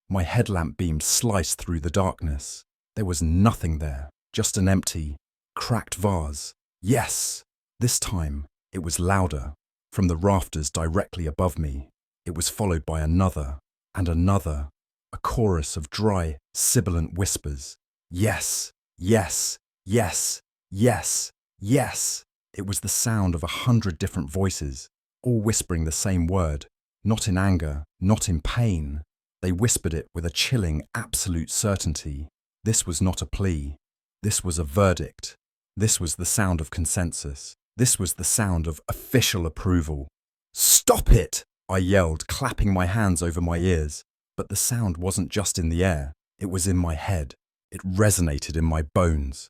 My headlamp beam sliced through the darkness. There was nothing there, just an empty, cracked vase. Yes! This time, it was louder, from the rafters directly above me. It was followed by another, and another, a chorus of dry, sibilant whispers. Yes! Yes! Yes! Yes! Yes! It was the sound of 100 different voices, all whispering the same word, not in anger, not in pain. They whispered it with a chilling, absolute certainty. This was not a plea. This was a verdict. This was the sound of consensus. This was the sound of official approval. "Stop it!" I yelled, clapping my hands over my ears. But the sound wasn't just in the air. It was in my head. It resonated in my bones.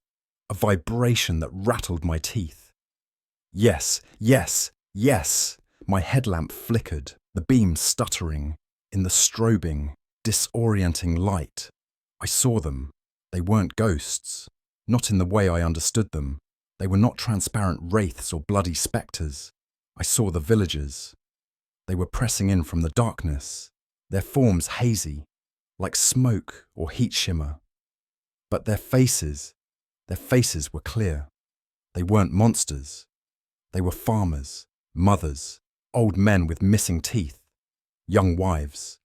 A vibration that rattled my teeth. Yes, yes, yes! My headlamp flickered, the beam stuttering. In the strobing, disorienting light, I saw them. They weren't ghosts. Not in the way I understood them. They were not transparent wraiths or bloody spectres. I saw the villagers. They were pressing in from the darkness, their forms hazy, like smoke or heat shimmer. But their faces, Their faces were clear. They weren't monsters. They were farmers, mothers, old men with missing teeth, young wives.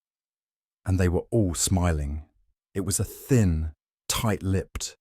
And they were all smiling. It was a thin, tight-lipped,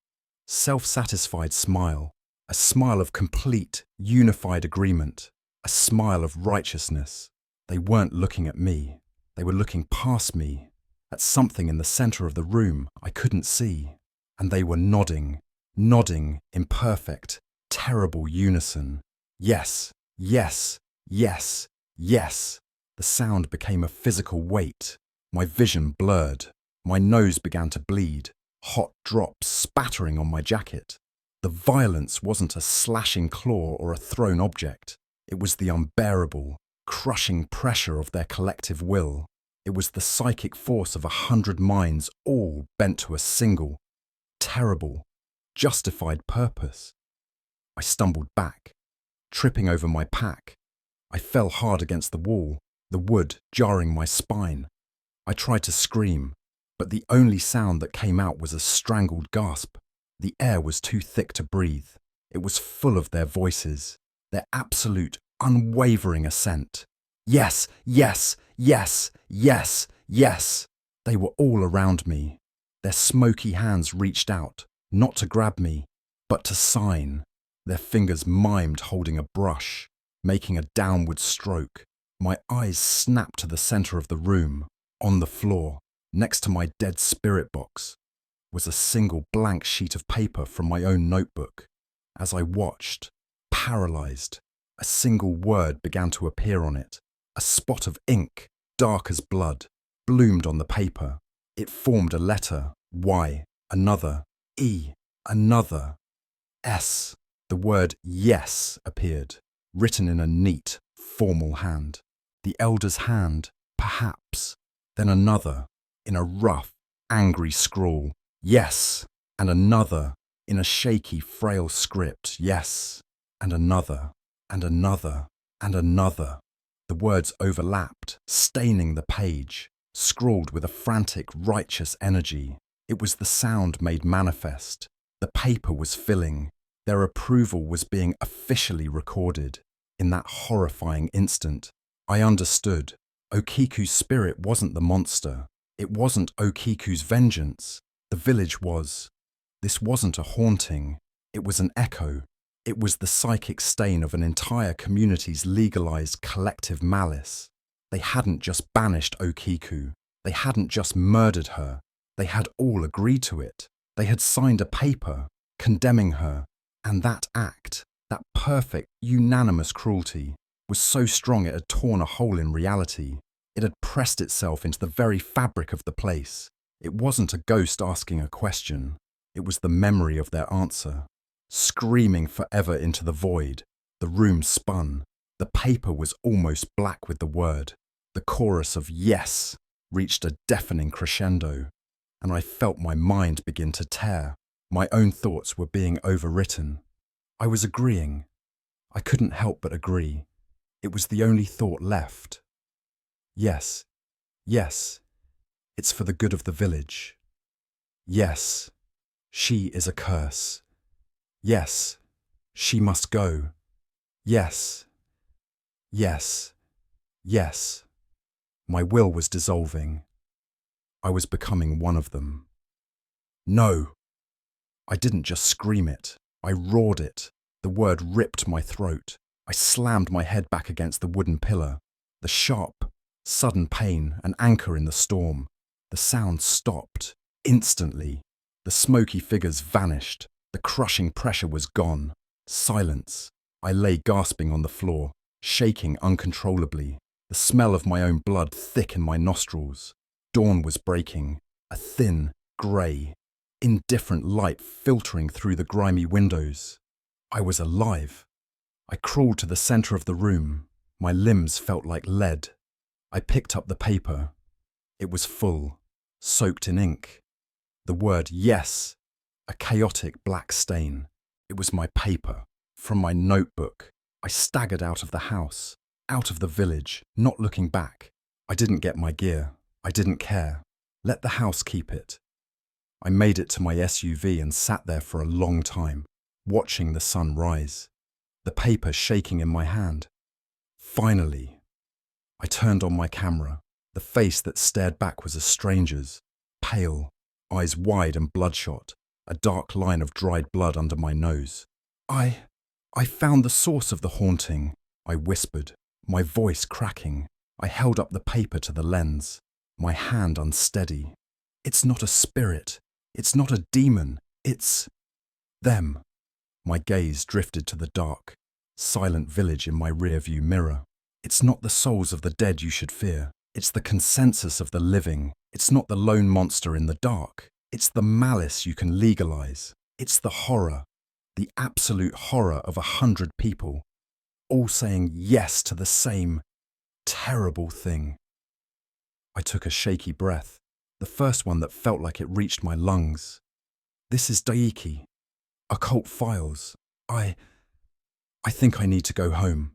self-satisfied smile, a smile of complete, unified agreement, a smile of righteousness. They weren't looking at me. They were looking past me, at something in the center of the room I couldn't see. And they were nodding, nodding in perfect, terrible unison. Yes, yes, yes, yes. The sound became a physical weight. My vision blurred. My nose began to bleed, hot drops spattering on my jacket. The violence wasn't a slashing claw or a thrown object. It was the unbearable, crushing pressure of their collective will. It was the psychic force of 100 minds all bent to a single, terrible, justified purpose. I stumbled back, tripping over my pack. I fell hard against the wall, the wood jarring my spine. I tried to scream, but the only sound that came out was a strangled gasp. The air was too thick to breathe. It was full of their voices, their absolute, unwavering assent. Yes, yes, yes, yes, yes. They were all around me. Their smoky hands reached out, not to grab me, but to sign. Their fingers mimed holding a brush, making a downward stroke. My eyes snapped to the center of the room. On the floor, next to my dead spirit box, was a single blank sheet of paper from my own notebook. As I watched, paralyzed, a single word began to appear on it. A spot of ink, dark as blood, bloomed on the paper. It formed a letter, Y, another, E, another, S. The word yes appeared, written in a neat, formal hand. The elder's hand, perhaps. Then another, in a rough, angry scrawl, yes, and another, in a shaky, frail script, yes, and another, and another, and another. The words overlapped, staining the page, scrawled with a frantic, righteous energy. It was the sound made manifest. The paper was filling. Their approval was being officially recorded. In that horrifying instant, I understood. Okiku's spirit wasn't the monster. It wasn't Okiku's vengeance. The village was. This wasn't a haunting. It was an echo. It was the psychic stain of an entire community's legalized collective malice. They hadn't just banished Okiku. They hadn't just murdered her. They had all agreed to it. They had signed a paper condemning her. And that act, that perfect, unanimous cruelty, was so strong it had torn a hole in reality. It had pressed itself into the very fabric of the place. It wasn't a ghost asking a question. It was the memory of their answer. Screaming forever into the void, the room spun. The paper was almost black with the word. The chorus of yes reached a deafening crescendo, and I felt my mind begin to tear. My own thoughts were being overwritten. I was agreeing. I couldn't help but agree. It was the only thought left. Yes, yes, it's for the good of the village. Yes, she is a curse. Yes, she must go. Yes, yes, yes. My will was dissolving. I was becoming one of them. No! I didn't just scream it. I roared it. The word ripped my throat. I slammed my head back against the wooden pillar. The sharp, sudden pain, an anchor in the storm. The sound stopped, instantly. The smoky figures vanished. The crushing pressure was gone. Silence. I lay gasping on the floor, shaking uncontrollably. The smell of my own blood thick in my nostrils. Dawn was breaking. A thin, grey, indifferent light filtering through the grimy windows. I was alive. I crawled to the center of the room. My limbs felt like lead. I picked up the paper. It was full, soaked in ink. The word yes, a chaotic black stain. It was my paper, from my notebook. I staggered out of the house, out of the village, not looking back. I didn't get my gear. I didn't care. Let the house keep it. I made it to my SUV and sat there for a long time, watching the sun rise, the paper shaking in my hand. Finally, I turned on my camera. The face that stared back was a stranger's, pale, eyes wide and bloodshot, a dark line of dried blood under my nose. I found the source of the haunting, I whispered, my voice cracking. I held up the paper to the lens, my hand unsteady. It's not a spirit. It's not a demon. It's them. My gaze drifted to the dark, silent village in my rearview mirror. It's not the souls of the dead you should fear. It's the consensus of the living. It's not the lone monster in the dark. It's the malice you can legalize. It's the horror, the absolute horror of 100 people, all saying yes to the same terrible thing. I took a shaky breath, the first one that felt like it reached my lungs. This is Daiki. Occult files. I think I need to go home.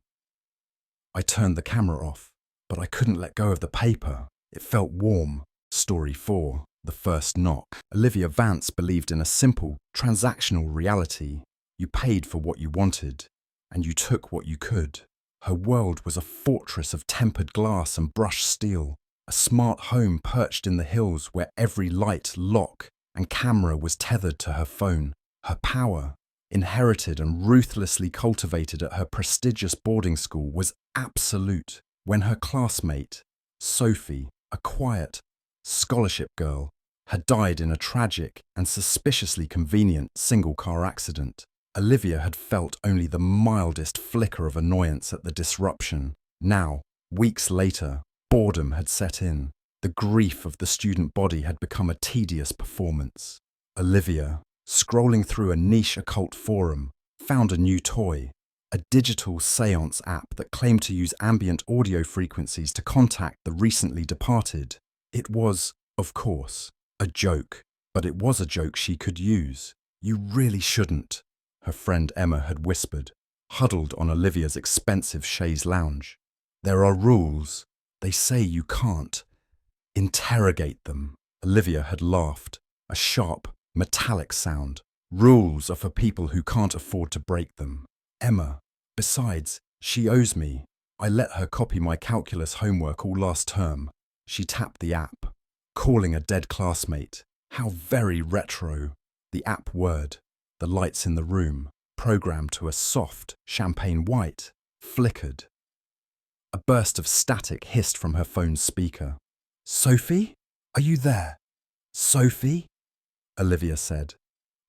I turned the camera off, but I couldn't let go of the paper. It felt warm. Story 4. The first knock. Olivia Vance believed in a simple, transactional reality. You paid for what you wanted, and you took what you could. Her world was a fortress of tempered glass and brushed steel, a smart home perched in the hills where every light, lock, and camera was tethered to her phone. Her power, inherited and ruthlessly cultivated at her prestigious boarding school, was absolute. When her classmate, Sophie, a quiet, scholarship girl, had died in a tragic and suspiciously convenient single-car accident, Olivia had felt only the mildest flicker of annoyance at the disruption. Now, weeks later, boredom had set in. The grief of the student body had become a tedious performance. Olivia, scrolling through a niche occult forum, found a new toy, a digital seance app that claimed to use ambient audio frequencies to contact the recently departed. It was, of course, a joke, but it was a joke she could use. You really shouldn't, her friend Emma had whispered, huddled on Olivia's expensive chaise lounge. There are rules. They say you can't. Interrogate them. Olivia had laughed, a sharp, metallic sound. Rules are for people who can't afford to break them. Emma, besides, she owes me. I let her copy my calculus homework all last term. She tapped the app, calling a dead classmate. How very retro. The app word, the lights in the room, programmed to a soft champagne white, flickered. A burst of static hissed from her phone's speaker. Sophie? Are you there? Sophie? Olivia said,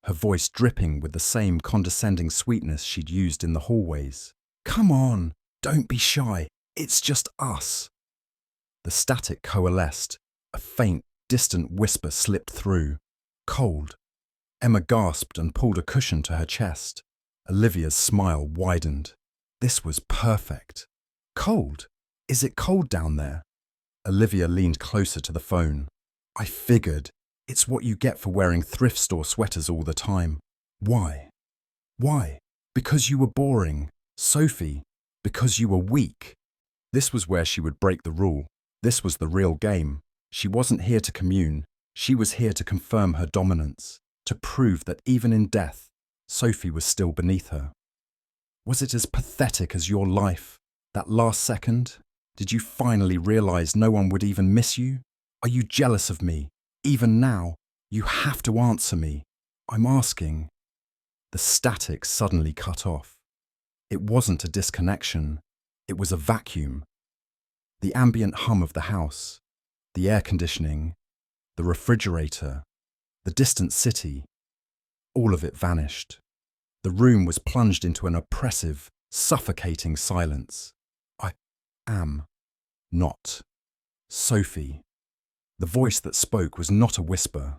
her voice dripping with the same condescending sweetness she'd used in the hallways. Come on, don't be shy. It's just us. The static coalesced. A faint, distant whisper slipped through. Cold. Emma gasped and pulled a cushion to her chest. Olivia's smile widened. This was perfect. Cold? Is it cold down there? Olivia leaned closer to the phone. I figured. It's what you get for wearing thrift store sweaters all the time. Why? Why? Because you were boring. Sophie, because you were weak. This was where she would break the rule. This was the real game. She wasn't here to commune. She was here to confirm her dominance, to prove that even in death, Sophie was still beneath her. Was it as pathetic as your life? That last second? Did you finally realize no one would even miss you? Are you jealous of me? Even now, you have to answer me. I'm asking. The static suddenly cut off. It wasn't a disconnection. It was a vacuum. The ambient hum of the house, the air conditioning, the refrigerator, the distant city, all of it vanished. The room was plunged into an oppressive, suffocating silence. I am not Sophie. The voice that spoke was not a whisper.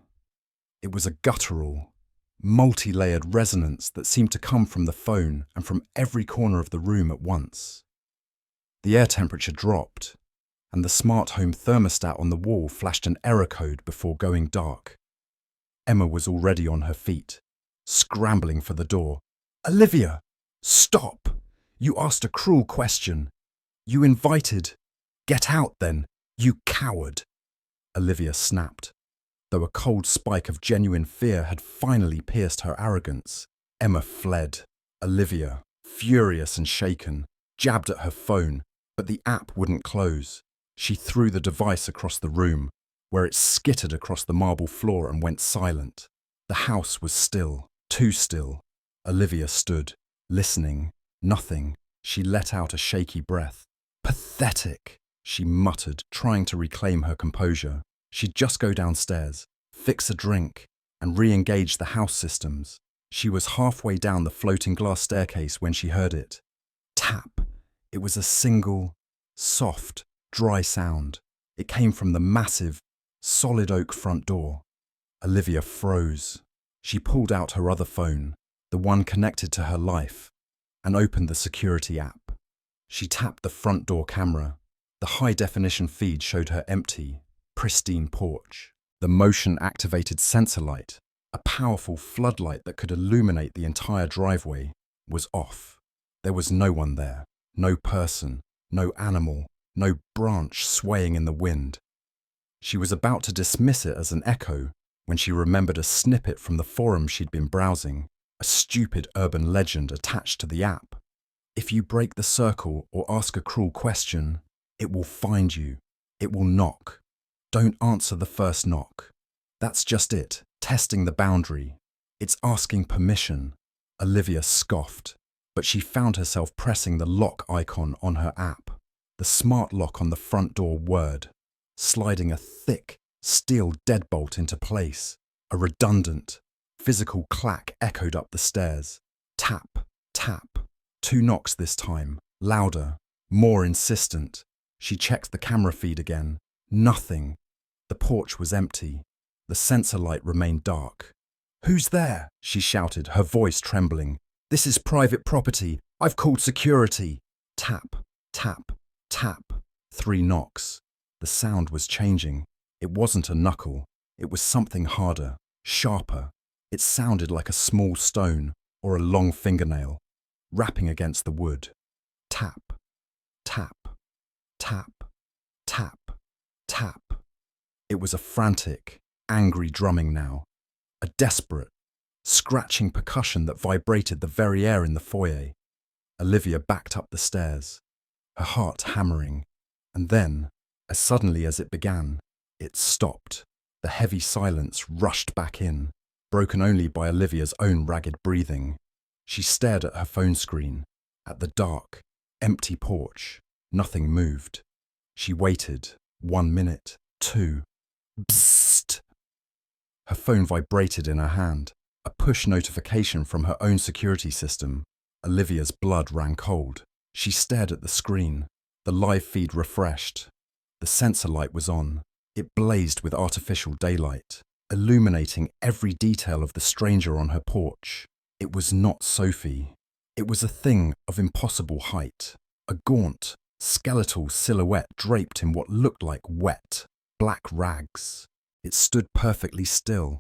It was a guttural, multi-layered resonance that seemed to come from the phone and from every corner of the room at once. The air temperature dropped, and the smart home thermostat on the wall flashed an error code before going dark. Emma was already on her feet, scrambling for the door. Olivia, stop! You asked a cruel question. You invited. Get out then, you coward! Olivia snapped. Though a cold spike of genuine fear had finally pierced her arrogance, Emma fled. Olivia, furious and shaken, jabbed at her phone, but the app wouldn't close. She threw the device across the room, where it skittered across the marble floor and went silent. The house was still, too still. Olivia stood, listening. Nothing. She let out a shaky breath. Pathetic, she muttered, trying to reclaim her composure. She'd just go downstairs, fix a drink, and re-engage the house systems. She was halfway down the floating glass staircase when she heard it. Tap. It was a single, soft, dry sound. It came from the massive, solid oak front door. Olivia froze. She pulled out her other phone, the one connected to her life, and opened the security app. She tapped the front door camera. The high-definition feed showed her empty, pristine porch. The motion-activated sensor light, a powerful floodlight that could illuminate the entire driveway, was off. There was no one there, no person, no animal, no branch swaying in the wind. She was about to dismiss it as an echo when she remembered a snippet from the forum she'd been browsing, a stupid urban legend attached to the app. If you break the circle or ask a cruel question, it will find you. It will knock. Don't answer the first knock. That's just it, testing the boundary. It's asking permission. Olivia scoffed, but she found herself pressing the lock icon on her app. The smart lock on the front door whirred, sliding a thick, steel deadbolt into place. A redundant, physical clack echoed up the stairs. Tap, tap. 2 knocks this time, louder, more insistent. She checked the camera feed again. Nothing. The porch was empty. The sensor light remained dark. "Who's there?" she shouted, her voice trembling. "This is private property. I've called security." Tap, tap, tap. 3 knocks. The sound was changing. It wasn't a knuckle. It was something harder, sharper. It sounded like a small stone or a long fingernail, rapping against the wood. Tap, tap, tap, tap, tap. It was a frantic, angry drumming now. A desperate, scratching percussion that vibrated the very air in the foyer. Olivia backed up the stairs, her heart hammering. And then, as suddenly as it began, it stopped. The heavy silence rushed back in, broken only by Olivia's own ragged breathing. She stared at her phone screen, at the dark, empty porch. Nothing moved. She waited. 1 minute, 2. Psst! Her phone vibrated in her hand, a push notification from her own security system. Olivia's blood ran cold. She stared at the screen. The live feed refreshed. The sensor light was on. It blazed with artificial daylight, illuminating every detail of the stranger on her porch. It was not Sophie. It was a thing of impossible height, a gaunt, skeletal silhouette draped in what looked like wet, black rags. It stood perfectly still,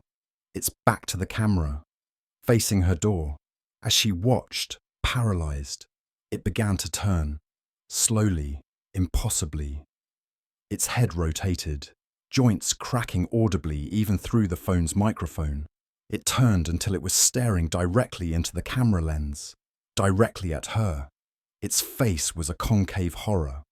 its back to the camera, facing her door. As she watched, paralyzed, it began to turn, slowly, impossibly. Its head rotated, joints cracking audibly even through the phone's microphone. It turned until it was staring directly into the camera lens, directly at her. Its face was a concave horror,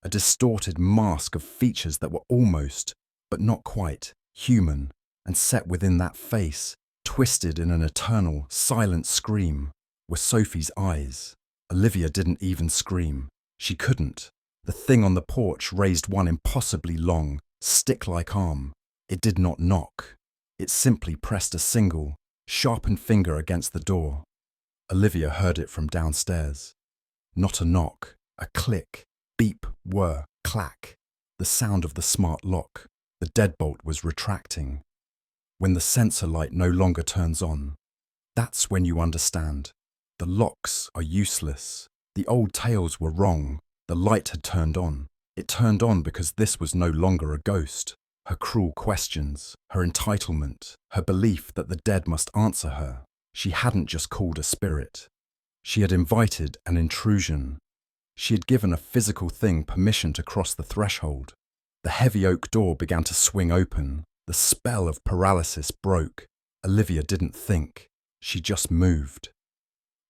a distorted mask of features that were almost, but not quite, human, and set within that face, twisted in an eternal, silent scream, were Sophie's eyes. Olivia didn't even scream. She couldn't. The thing on the porch raised one impossibly long, stick-like arm. It did not knock. It simply pressed a single, sharpened finger against the door. Olivia heard it from downstairs. Not a knock, a click, beep, whir, clack. The sound of the smart lock. The deadbolt was retracting. When the sensor light no longer turns on, that's when you understand. The locks are useless. The old tales were wrong. The light had turned on. It turned on because this was no longer a ghost. Her cruel questions, her entitlement, her belief that the dead must answer her. She hadn't just called a spirit. She had invited an intrusion. She had given a physical thing permission to cross the threshold. The heavy oak door began to swing open. The The spell of paralysis broke. Olivia didn't think. She just moved.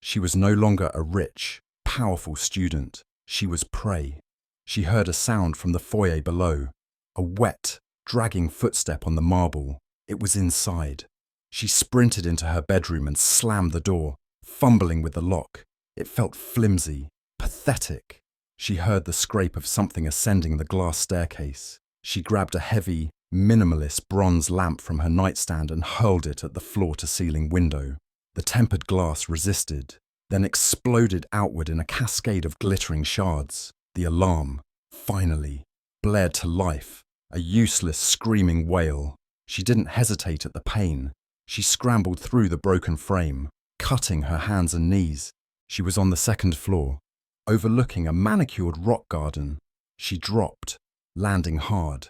She was no longer a rich, powerful student. She was prey. She heard a sound from the foyer below. A wet, dragging footstep on the marble. It was inside. She sprinted into her bedroom and slammed the door, fumbling with the lock. It felt flimsy, pathetic. She heard the scrape of something ascending the glass staircase. She grabbed a heavy, minimalist bronze lamp from her nightstand and hurled it at the floor-to-ceiling window. The tempered glass resisted, then exploded outward in a cascade of glittering shards. The alarm, finally, blared to life, a useless screaming wail. She didn't hesitate at the pain. She scrambled through the broken frame, cutting her hands and knees. She was on the second floor, overlooking a manicured rock garden. She dropped, landing hard.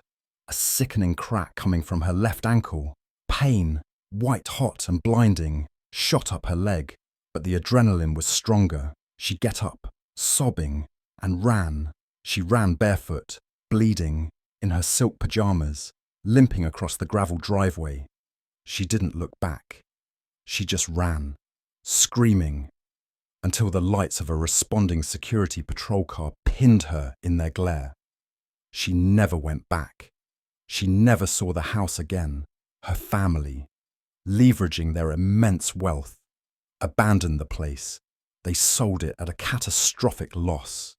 A sickening crack coming from her left ankle. Pain, white-hot and blinding, shot up her leg, but the adrenaline was stronger. She get up, sobbing, and ran. She ran barefoot, bleeding, in her silk pajamas, limping across the gravel driveway. She didn't look back. She just ran, screaming, until the lights of a responding security patrol car pinned her in their glare. She never went back. She never saw the house again. Her family, leveraging their immense wealth, abandoned the place. They sold it at a catastrophic loss.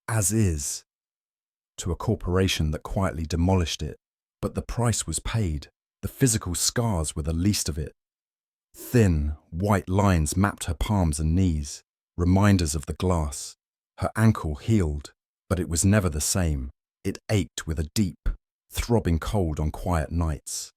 As is, to a corporation that quietly demolished it. But the price was paid. The physical scars were the least of it. Thin, white lines mapped her palms and knees, reminders of the glass. Her ankle healed, but it was never the same. It ached with a deep, throbbing cold on quiet nights.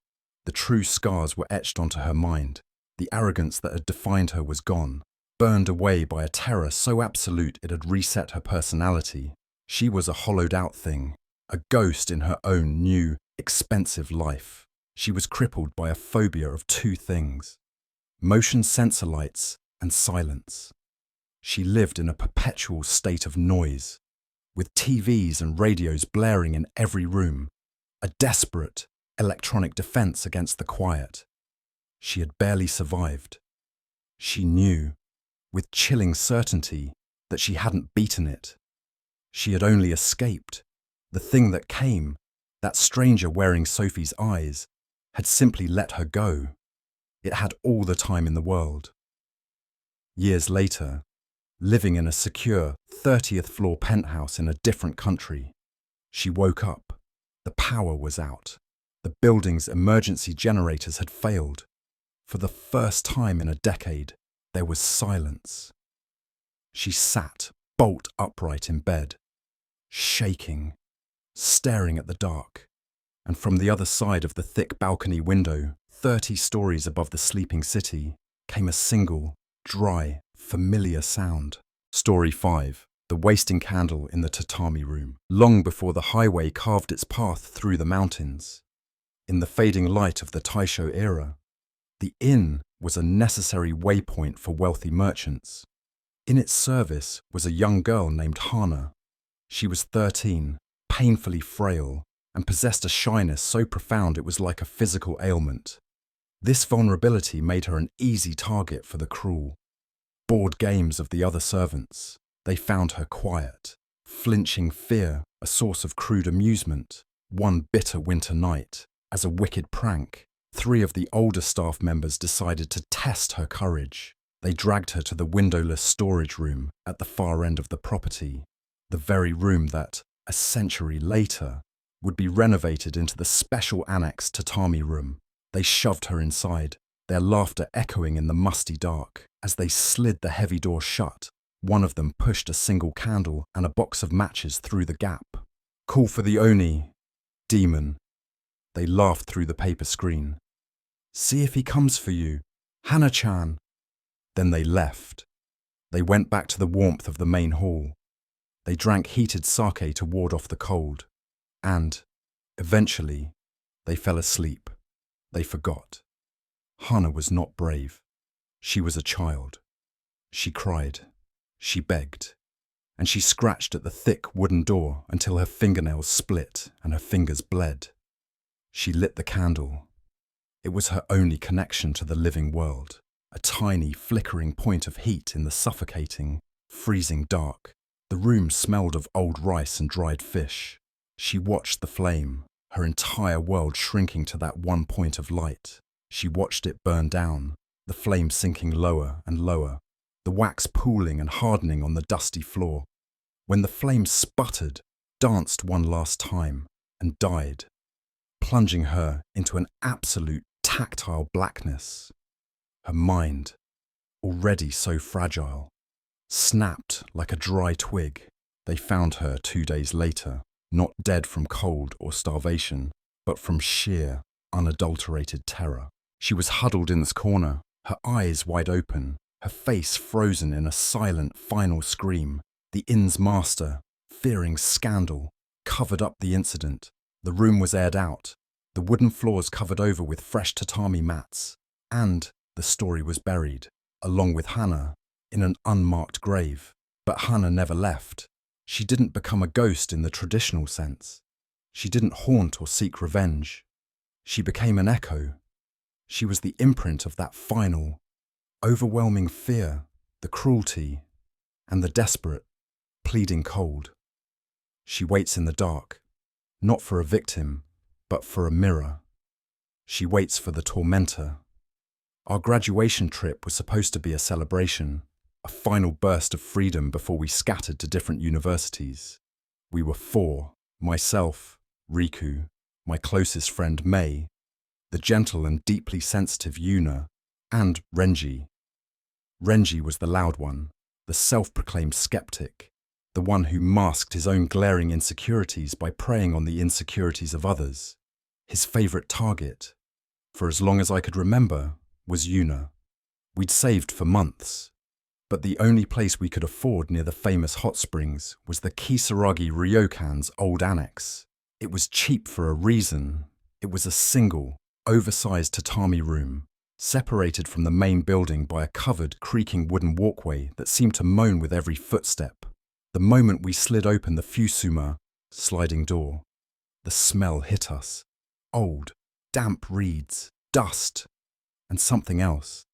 The true scars were etched onto her mind. The arrogance that had defined her was gone, burned away by a terror so absolute it had reset her personality. She was a hollowed-out thing, a ghost in her own new, expensive life. She was crippled by a phobia of two things: motion sensor lights and silence. She lived in a perpetual state of noise, with TVs and radios blaring in every room, a desperate electronic defense against the quiet. She had barely survived. She knew, with chilling certainty, that she hadn't beaten it. She had only escaped. The thing that came, that stranger wearing Sophie's eyes, had simply let her go. It had all the time in the world. Years later, living in a secure 30th floor penthouse in a different country, she woke up. The power was out. The building's emergency generators had failed. For the first time in a decade, there was silence. She sat bolt upright in bed, shaking, staring at the dark, and from the other side of the thick balcony window, 30 stories above the sleeping city, came a single, dry, familiar sound. Story 5. The wasting candle in the tatami room. Long before the highway carved its path through the mountains, in the fading light of the Taisho era, the inn was a necessary waypoint for wealthy merchants. In its service was a young girl named Hana. She was 13, painfully frail, and possessed a shyness so profound it was like a physical ailment. This vulnerability made her an easy target for the cruel. Bored games of the other servants. They found her quiet, flinching fear a source of crude amusement. One bitter winter night, as a wicked prank, 3 of the older staff members decided to test her courage. They dragged her to the windowless storage room at the far end of the property, the very room that, a century later, would be renovated into the special annex tatami room. They shoved her inside, their laughter echoing in the musty dark. As they slid the heavy door shut, one of them pushed a single candle and a box of matches through the gap. "Call for the Oni, demon." They laughed through the paper screen. "See if he comes for you, Hana-chan." Then they left. They went back to the warmth of the main hall. They drank heated sake to ward off the cold. And, eventually, they fell asleep. They forgot. Hana was not brave. She was a child. She cried. She begged. And she scratched at the thick wooden door until her fingernails split and her fingers bled. She lit the candle. It was her only connection to the living world, a tiny, flickering point of heat in the suffocating, freezing dark. The room smelled of old rice and dried fish. She watched the flame, her entire world shrinking to that one point of light. She watched it burn down, the flame sinking lower and lower, the wax pooling and hardening on the dusty floor. When the flame sputtered, danced one last time, and died, plunging her into an absolute tactile blackness. Her mind, already so fragile, snapped like a dry twig. They found her 2 days later, not dead from cold or starvation, but from sheer, unadulterated terror. She was huddled in this corner, her eyes wide open, her face frozen in a silent final scream. The inn's master, fearing scandal, covered up the incident. The room was aired out, the wooden floors covered over with fresh tatami mats, and the story was buried, along with Hannah, in an unmarked grave. But Hannah never left. She didn't become a ghost in the traditional sense. She didn't haunt or seek revenge. She became an echo. She was the imprint of that final, overwhelming fear, the cruelty, and the desperate, pleading cold. She waits in the dark, not for a victim, but for a mirror. She waits for the tormentor. Our graduation trip was supposed to be a celebration, a final burst of freedom before we scattered to different universities. We were 4, myself, Riku, my closest friend Mei, the gentle and deeply sensitive Yuna, and Renji. Renji was the loud one, the self-proclaimed skeptic, the one who masked his own glaring insecurities by preying on the insecurities of others. His favourite target, for as long as I could remember, was Yuna. We'd saved for months, but the only place we could afford near the famous hot springs was the Kisaragi Ryokan's old annex. It was cheap for a reason. It was a single, oversized tatami room, separated from the main building by a covered, creaking wooden walkway that seemed to moan with every footstep. The moment we slid open the Fusuma sliding door, the smell hit us. Old, damp reeds, dust, and something else,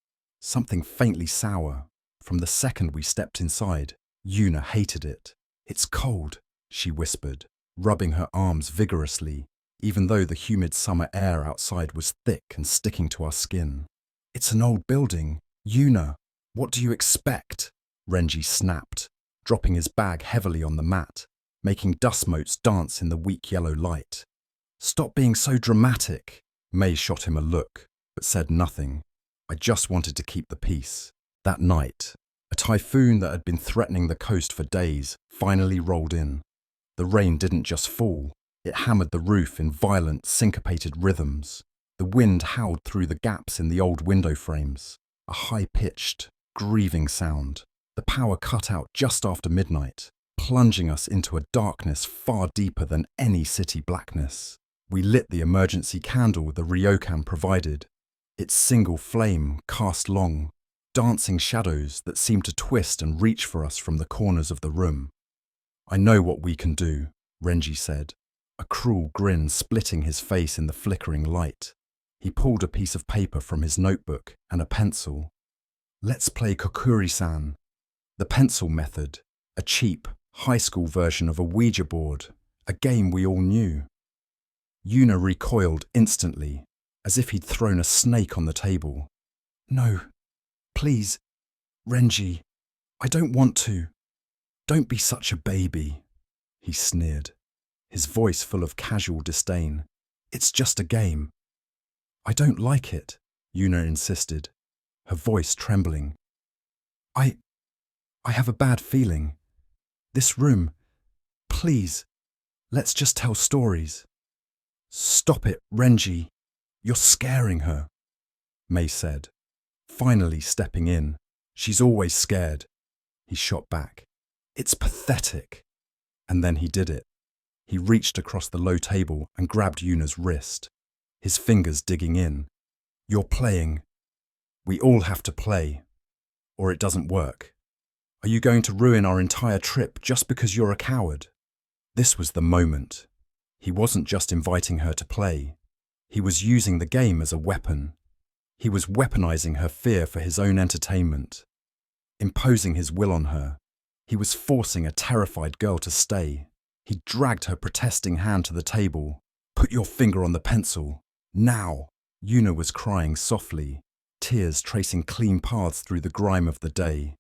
something faintly sour. From the second we stepped inside, Yuna hated it. "It's cold," she whispered, rubbing her arms vigorously, even though the humid summer air outside was thick and sticking to our skin. "It's an old building. Yuna, what do you expect?" Renji snapped, dropping his bag heavily on the mat, making dust motes dance in the weak yellow light. "Stop being so dramatic." May shot him a look, but said nothing. I just wanted to keep the peace. That night, a typhoon that had been threatening the coast for days finally rolled in. The rain didn't just fall, it hammered the roof in violent, syncopated rhythms. The wind howled through the gaps in the old window frames, a high-pitched, grieving sound. The power cut out just after midnight, plunging us into a darkness far deeper than any city blackness. We lit the emergency candle the ryokan provided. Its single flame cast long, dancing shadows that seemed to twist and reach for us from the corners of the room. "I know what we can do," Renji said, a cruel grin splitting his face in the flickering light. He pulled a piece of paper from his notebook and a pencil. "Let's play Kokkuri-san." The pencil method, a cheap, high school version of a Ouija board, a game we all knew. Yuna recoiled instantly, as if he'd thrown a snake on the table. "No, please, Renji, I don't want to. Don't be such a baby," he sneered, his voice full of casual disdain. "It's just a game." "I don't like it," Yuna insisted, her voice trembling. I have a bad feeling. This room, please, let's just tell stories." "Stop it, Renji. You're scaring her," May said, finally stepping in. "She's always scared," he shot back. "It's pathetic." And then he did it. He reached across the low table and grabbed Yuna's wrist, his fingers digging in. "You're playing. We all have to play, or it doesn't work. Are you going to ruin our entire trip just because you're a coward?" This was the moment. He wasn't just inviting her to play. He was using the game as a weapon. He was weaponizing her fear for his own entertainment. Imposing his will on her, he was forcing a terrified girl to stay. He dragged her protesting hand to the table. "Put your finger on the pencil. Now!" Yuna was crying softly, tears tracing clean paths through the grime of the day.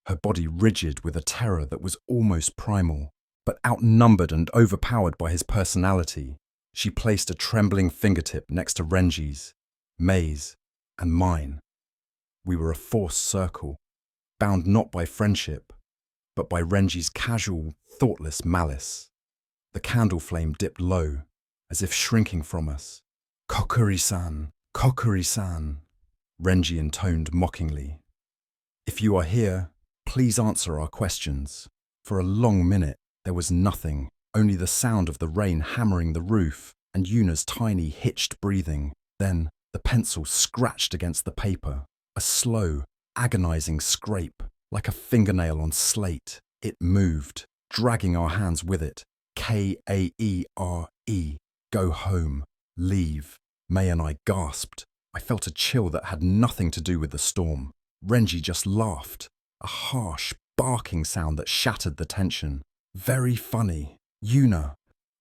Her body rigid with a terror that was almost primal, but outnumbered and overpowered by his personality. She placed a trembling fingertip next to Renji's, Mei's, and mine. We were a forced circle, bound not by friendship, but by Renji's casual, thoughtless malice. The candle flame dipped low, as if shrinking from us. "Kokkuri-san, Kokkuri-san," Renji intoned mockingly. "If you are here, please answer our questions." For a long minute, there was nothing, only the sound of the rain hammering the roof and Yuna's tiny, hitched breathing. Then, the pencil scratched against the paper, a slow, agonizing scrape, like a fingernail on slate. It moved, dragging our hands with it. K-A-E-R-E. Go home. Leave. Mei and I gasped. I felt a chill that had nothing to do with the storm. Renji just laughed, a harsh, barking sound that shattered the tension. "Very funny. Yuna,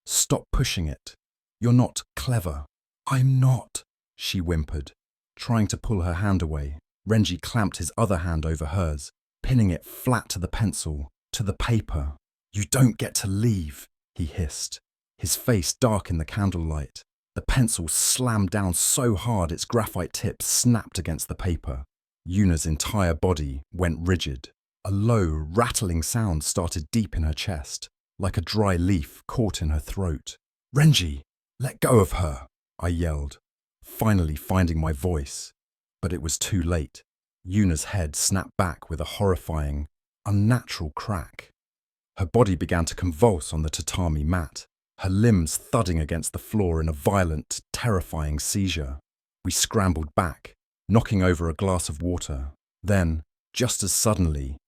stop pushing it. You're not clever." "I'm not," she whimpered, trying to pull her hand away. Renji clamped his other hand over hers, pinning it flat to the pencil, to the paper. "You don't get to leave," he hissed, his face dark in the candlelight. The pencil slammed down so hard its graphite tip snapped against the paper. Yuna's entire body went rigid. A low, rattling sound started deep in her chest, like a dry leaf caught in her throat. "Renji, let go of her," I yelled, finally finding my voice. But it was too late. Yuna's head snapped back with a horrifying, unnatural crack. Her body began to convulse on the tatami mat, her limbs thudding against the floor in a violent, terrifying seizure. We scrambled back, knocking over a glass of water. Then, just as suddenly,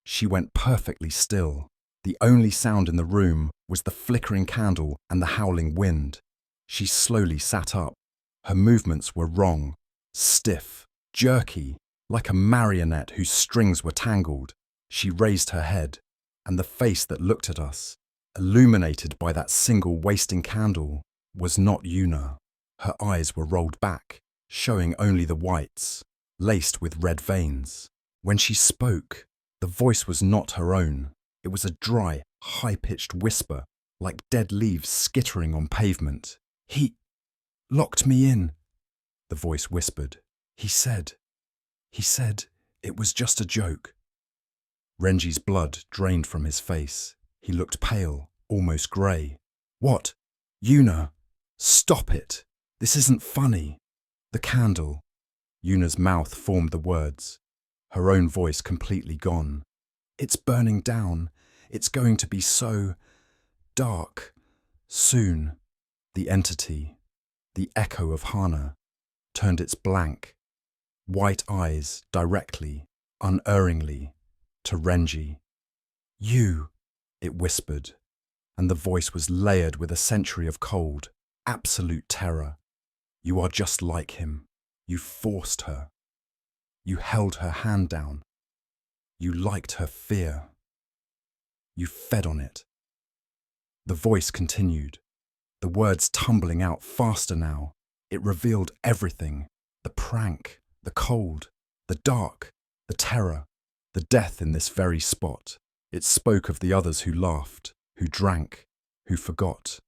she went perfectly still. The only sound in the room was the flickering candle and the howling wind. She slowly sat up. Her movements were wrong, stiff, jerky, like a marionette whose strings were tangled. She raised her head, and the face that looked at us, illuminated by that single wasting candle, was not Yuna. Her eyes were rolled back, showing only the whites, laced with red veins. When she spoke, the voice was not her own. It was a dry, high-pitched whisper, like dead leaves skittering on pavement. "He locked me in," the voice whispered. He said it was just a joke." Renji's blood drained from his face. He looked pale, almost grey. "What? Yuna, stop it. This isn't funny." "The candle." Yuna's mouth formed the words, her own voice completely gone. "It's burning down. It's going to be so dark. Soon." The entity, the echo of Hana, turned its blank, white eyes directly, unerringly, to Renji. "You," it whispered, and the voice was layered with a century of cold, absolute terror. "You are just like him. You forced her. You held her hand down. You liked her fear. You fed on it." The voice continued, the words tumbling out faster now. It revealed everything: the prank, the cold, the dark, the terror, the death in this very spot. It spoke of the others who laughed, who drank, who forgot.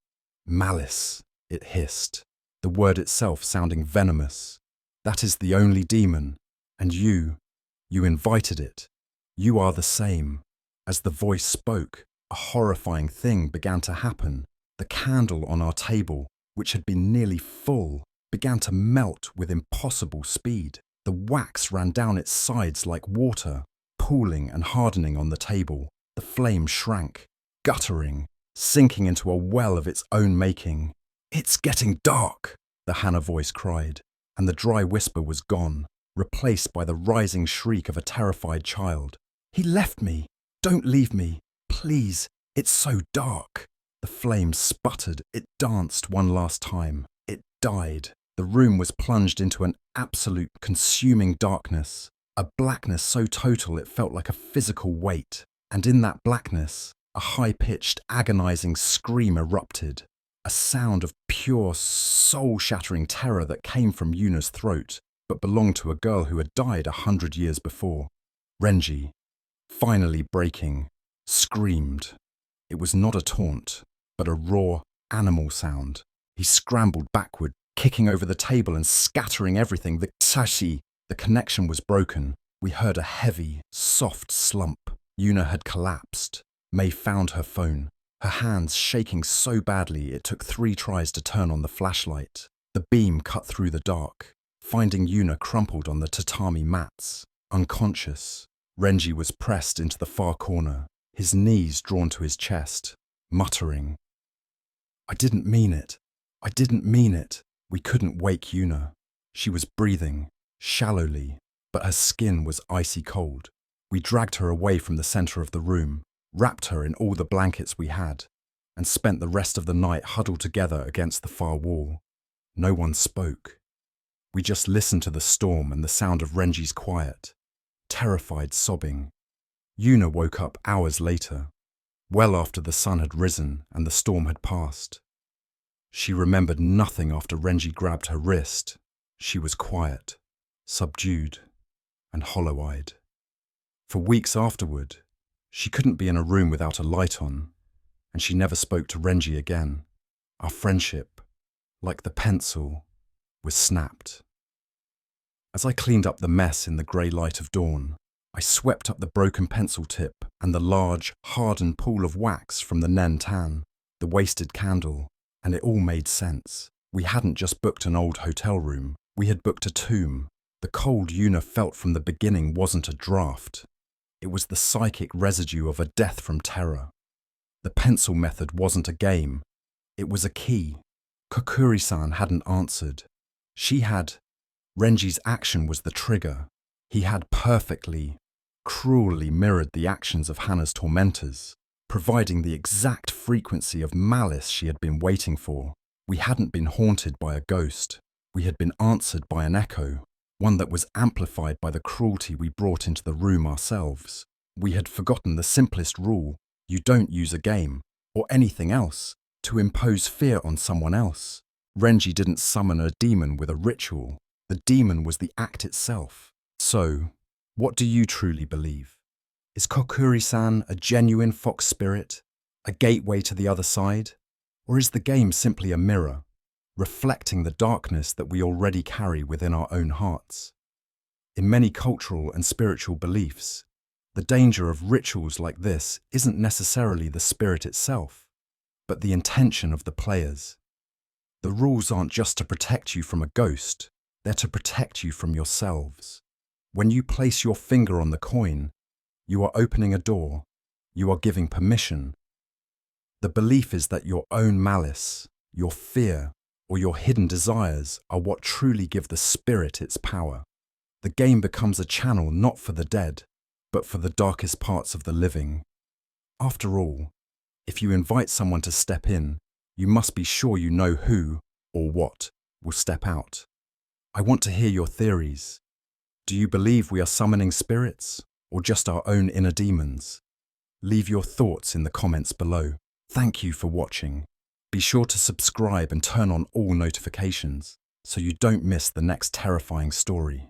"Malice," it hissed, the word itself sounding venomous. "That is the only demon, and you invited it. You are the same." As the voice spoke, a horrifying thing began to happen. The candle on our table, which had been nearly full, began to melt with impossible speed. The wax ran down its sides like water, pooling and hardening on the table. The flame shrank, guttering, sinking into a well of its own making. "It's getting dark," the Hana voice cried, and the dry whisper was gone, replaced by the rising shriek of a terrified child. "He left me. Don't leave me. Please. It's so dark." The flame sputtered. It danced one last time. It died. The room was plunged into an absolute consuming darkness, a blackness so total it felt like a physical weight. And in that blackness, a high-pitched, agonizing scream erupted, a sound of pure, soul-shattering terror that came from Yuna's throat, but belonged to a girl who had died 100 years before. Renji, finally breaking, screamed. It was not a taunt, but a raw, animal sound. He scrambled backward, kicking over the table and scattering everything. The connection was broken. We heard a heavy, soft slump. Yuna had collapsed. Mei found her phone, her hands shaking so badly it took 3 tries to turn on the flashlight. The beam cut through the dark, finding Yuna crumpled on the tatami mats, unconscious. Renji was pressed into the far corner, his knees drawn to his chest, muttering, "I didn't mean it. I didn't mean it." We couldn't wake Yuna. She was breathing, shallowly, but her skin was icy cold. We dragged her away from the center of the room, wrapped her in all the blankets we had, and spent the rest of the night huddled together against the far wall. No one spoke. We just listened to the storm and the sound of Renji's quiet, terrified sobbing. Yuna woke up hours later, well after the sun had risen and the storm had passed. She remembered nothing after Renji grabbed her wrist. She was quiet, subdued, and hollow-eyed. For weeks afterward, she couldn't be in a room without a light on, and she never spoke to Renji again. Our friendship, like the pencil, was snapped. As I cleaned up the mess in the grey light of dawn, I swept up the broken pencil tip and the large, hardened pool of wax from the Nen Tan, the wasted candle, and it all made sense. We hadn't just booked an old hotel room, we had booked a tomb. The cold Yuna felt from the beginning wasn't a draft. It was the psychic residue of a death from terror. The pencil method wasn't a game. It was a key. Kokkuri-san hadn't answered. She had. Renji's action was the trigger. He had perfectly, cruelly mirrored the actions of Hana's tormentors, providing the exact frequency of malice she had been waiting for. We hadn't been haunted by a ghost. We had been answered by an echo, one that was amplified by the cruelty we brought into the room ourselves. We had forgotten the simplest rule: you don't use a game, or anything else, to impose fear on someone else. Renji didn't summon a demon with a ritual. The demon was the act itself. So, what do you truly believe? Is Kokkuri-san a genuine fox spirit, a gateway to the other side? Or is the game simply a mirror, reflecting the darkness that we already carry within our own hearts? In many cultural and spiritual beliefs, the danger of rituals like this isn't necessarily the spirit itself, but the intention of the players. The rules aren't just to protect you from a ghost, they're to protect you from yourselves. When you place your finger on the coin, you are opening a door, you are giving permission. The belief is that your own malice, your fear, or your hidden desires are what truly give the spirit its power. The game becomes a channel not for the dead, but for the darkest parts of the living. After all, if you invite someone to step in, you must be sure you know who, or what, will step out. I want to hear your theories. Do you believe we are summoning spirits, or just our own inner demons? Leave your thoughts in the comments below. Thank you for watching. Be sure to subscribe and turn on all notifications so you don't miss the next terrifying story.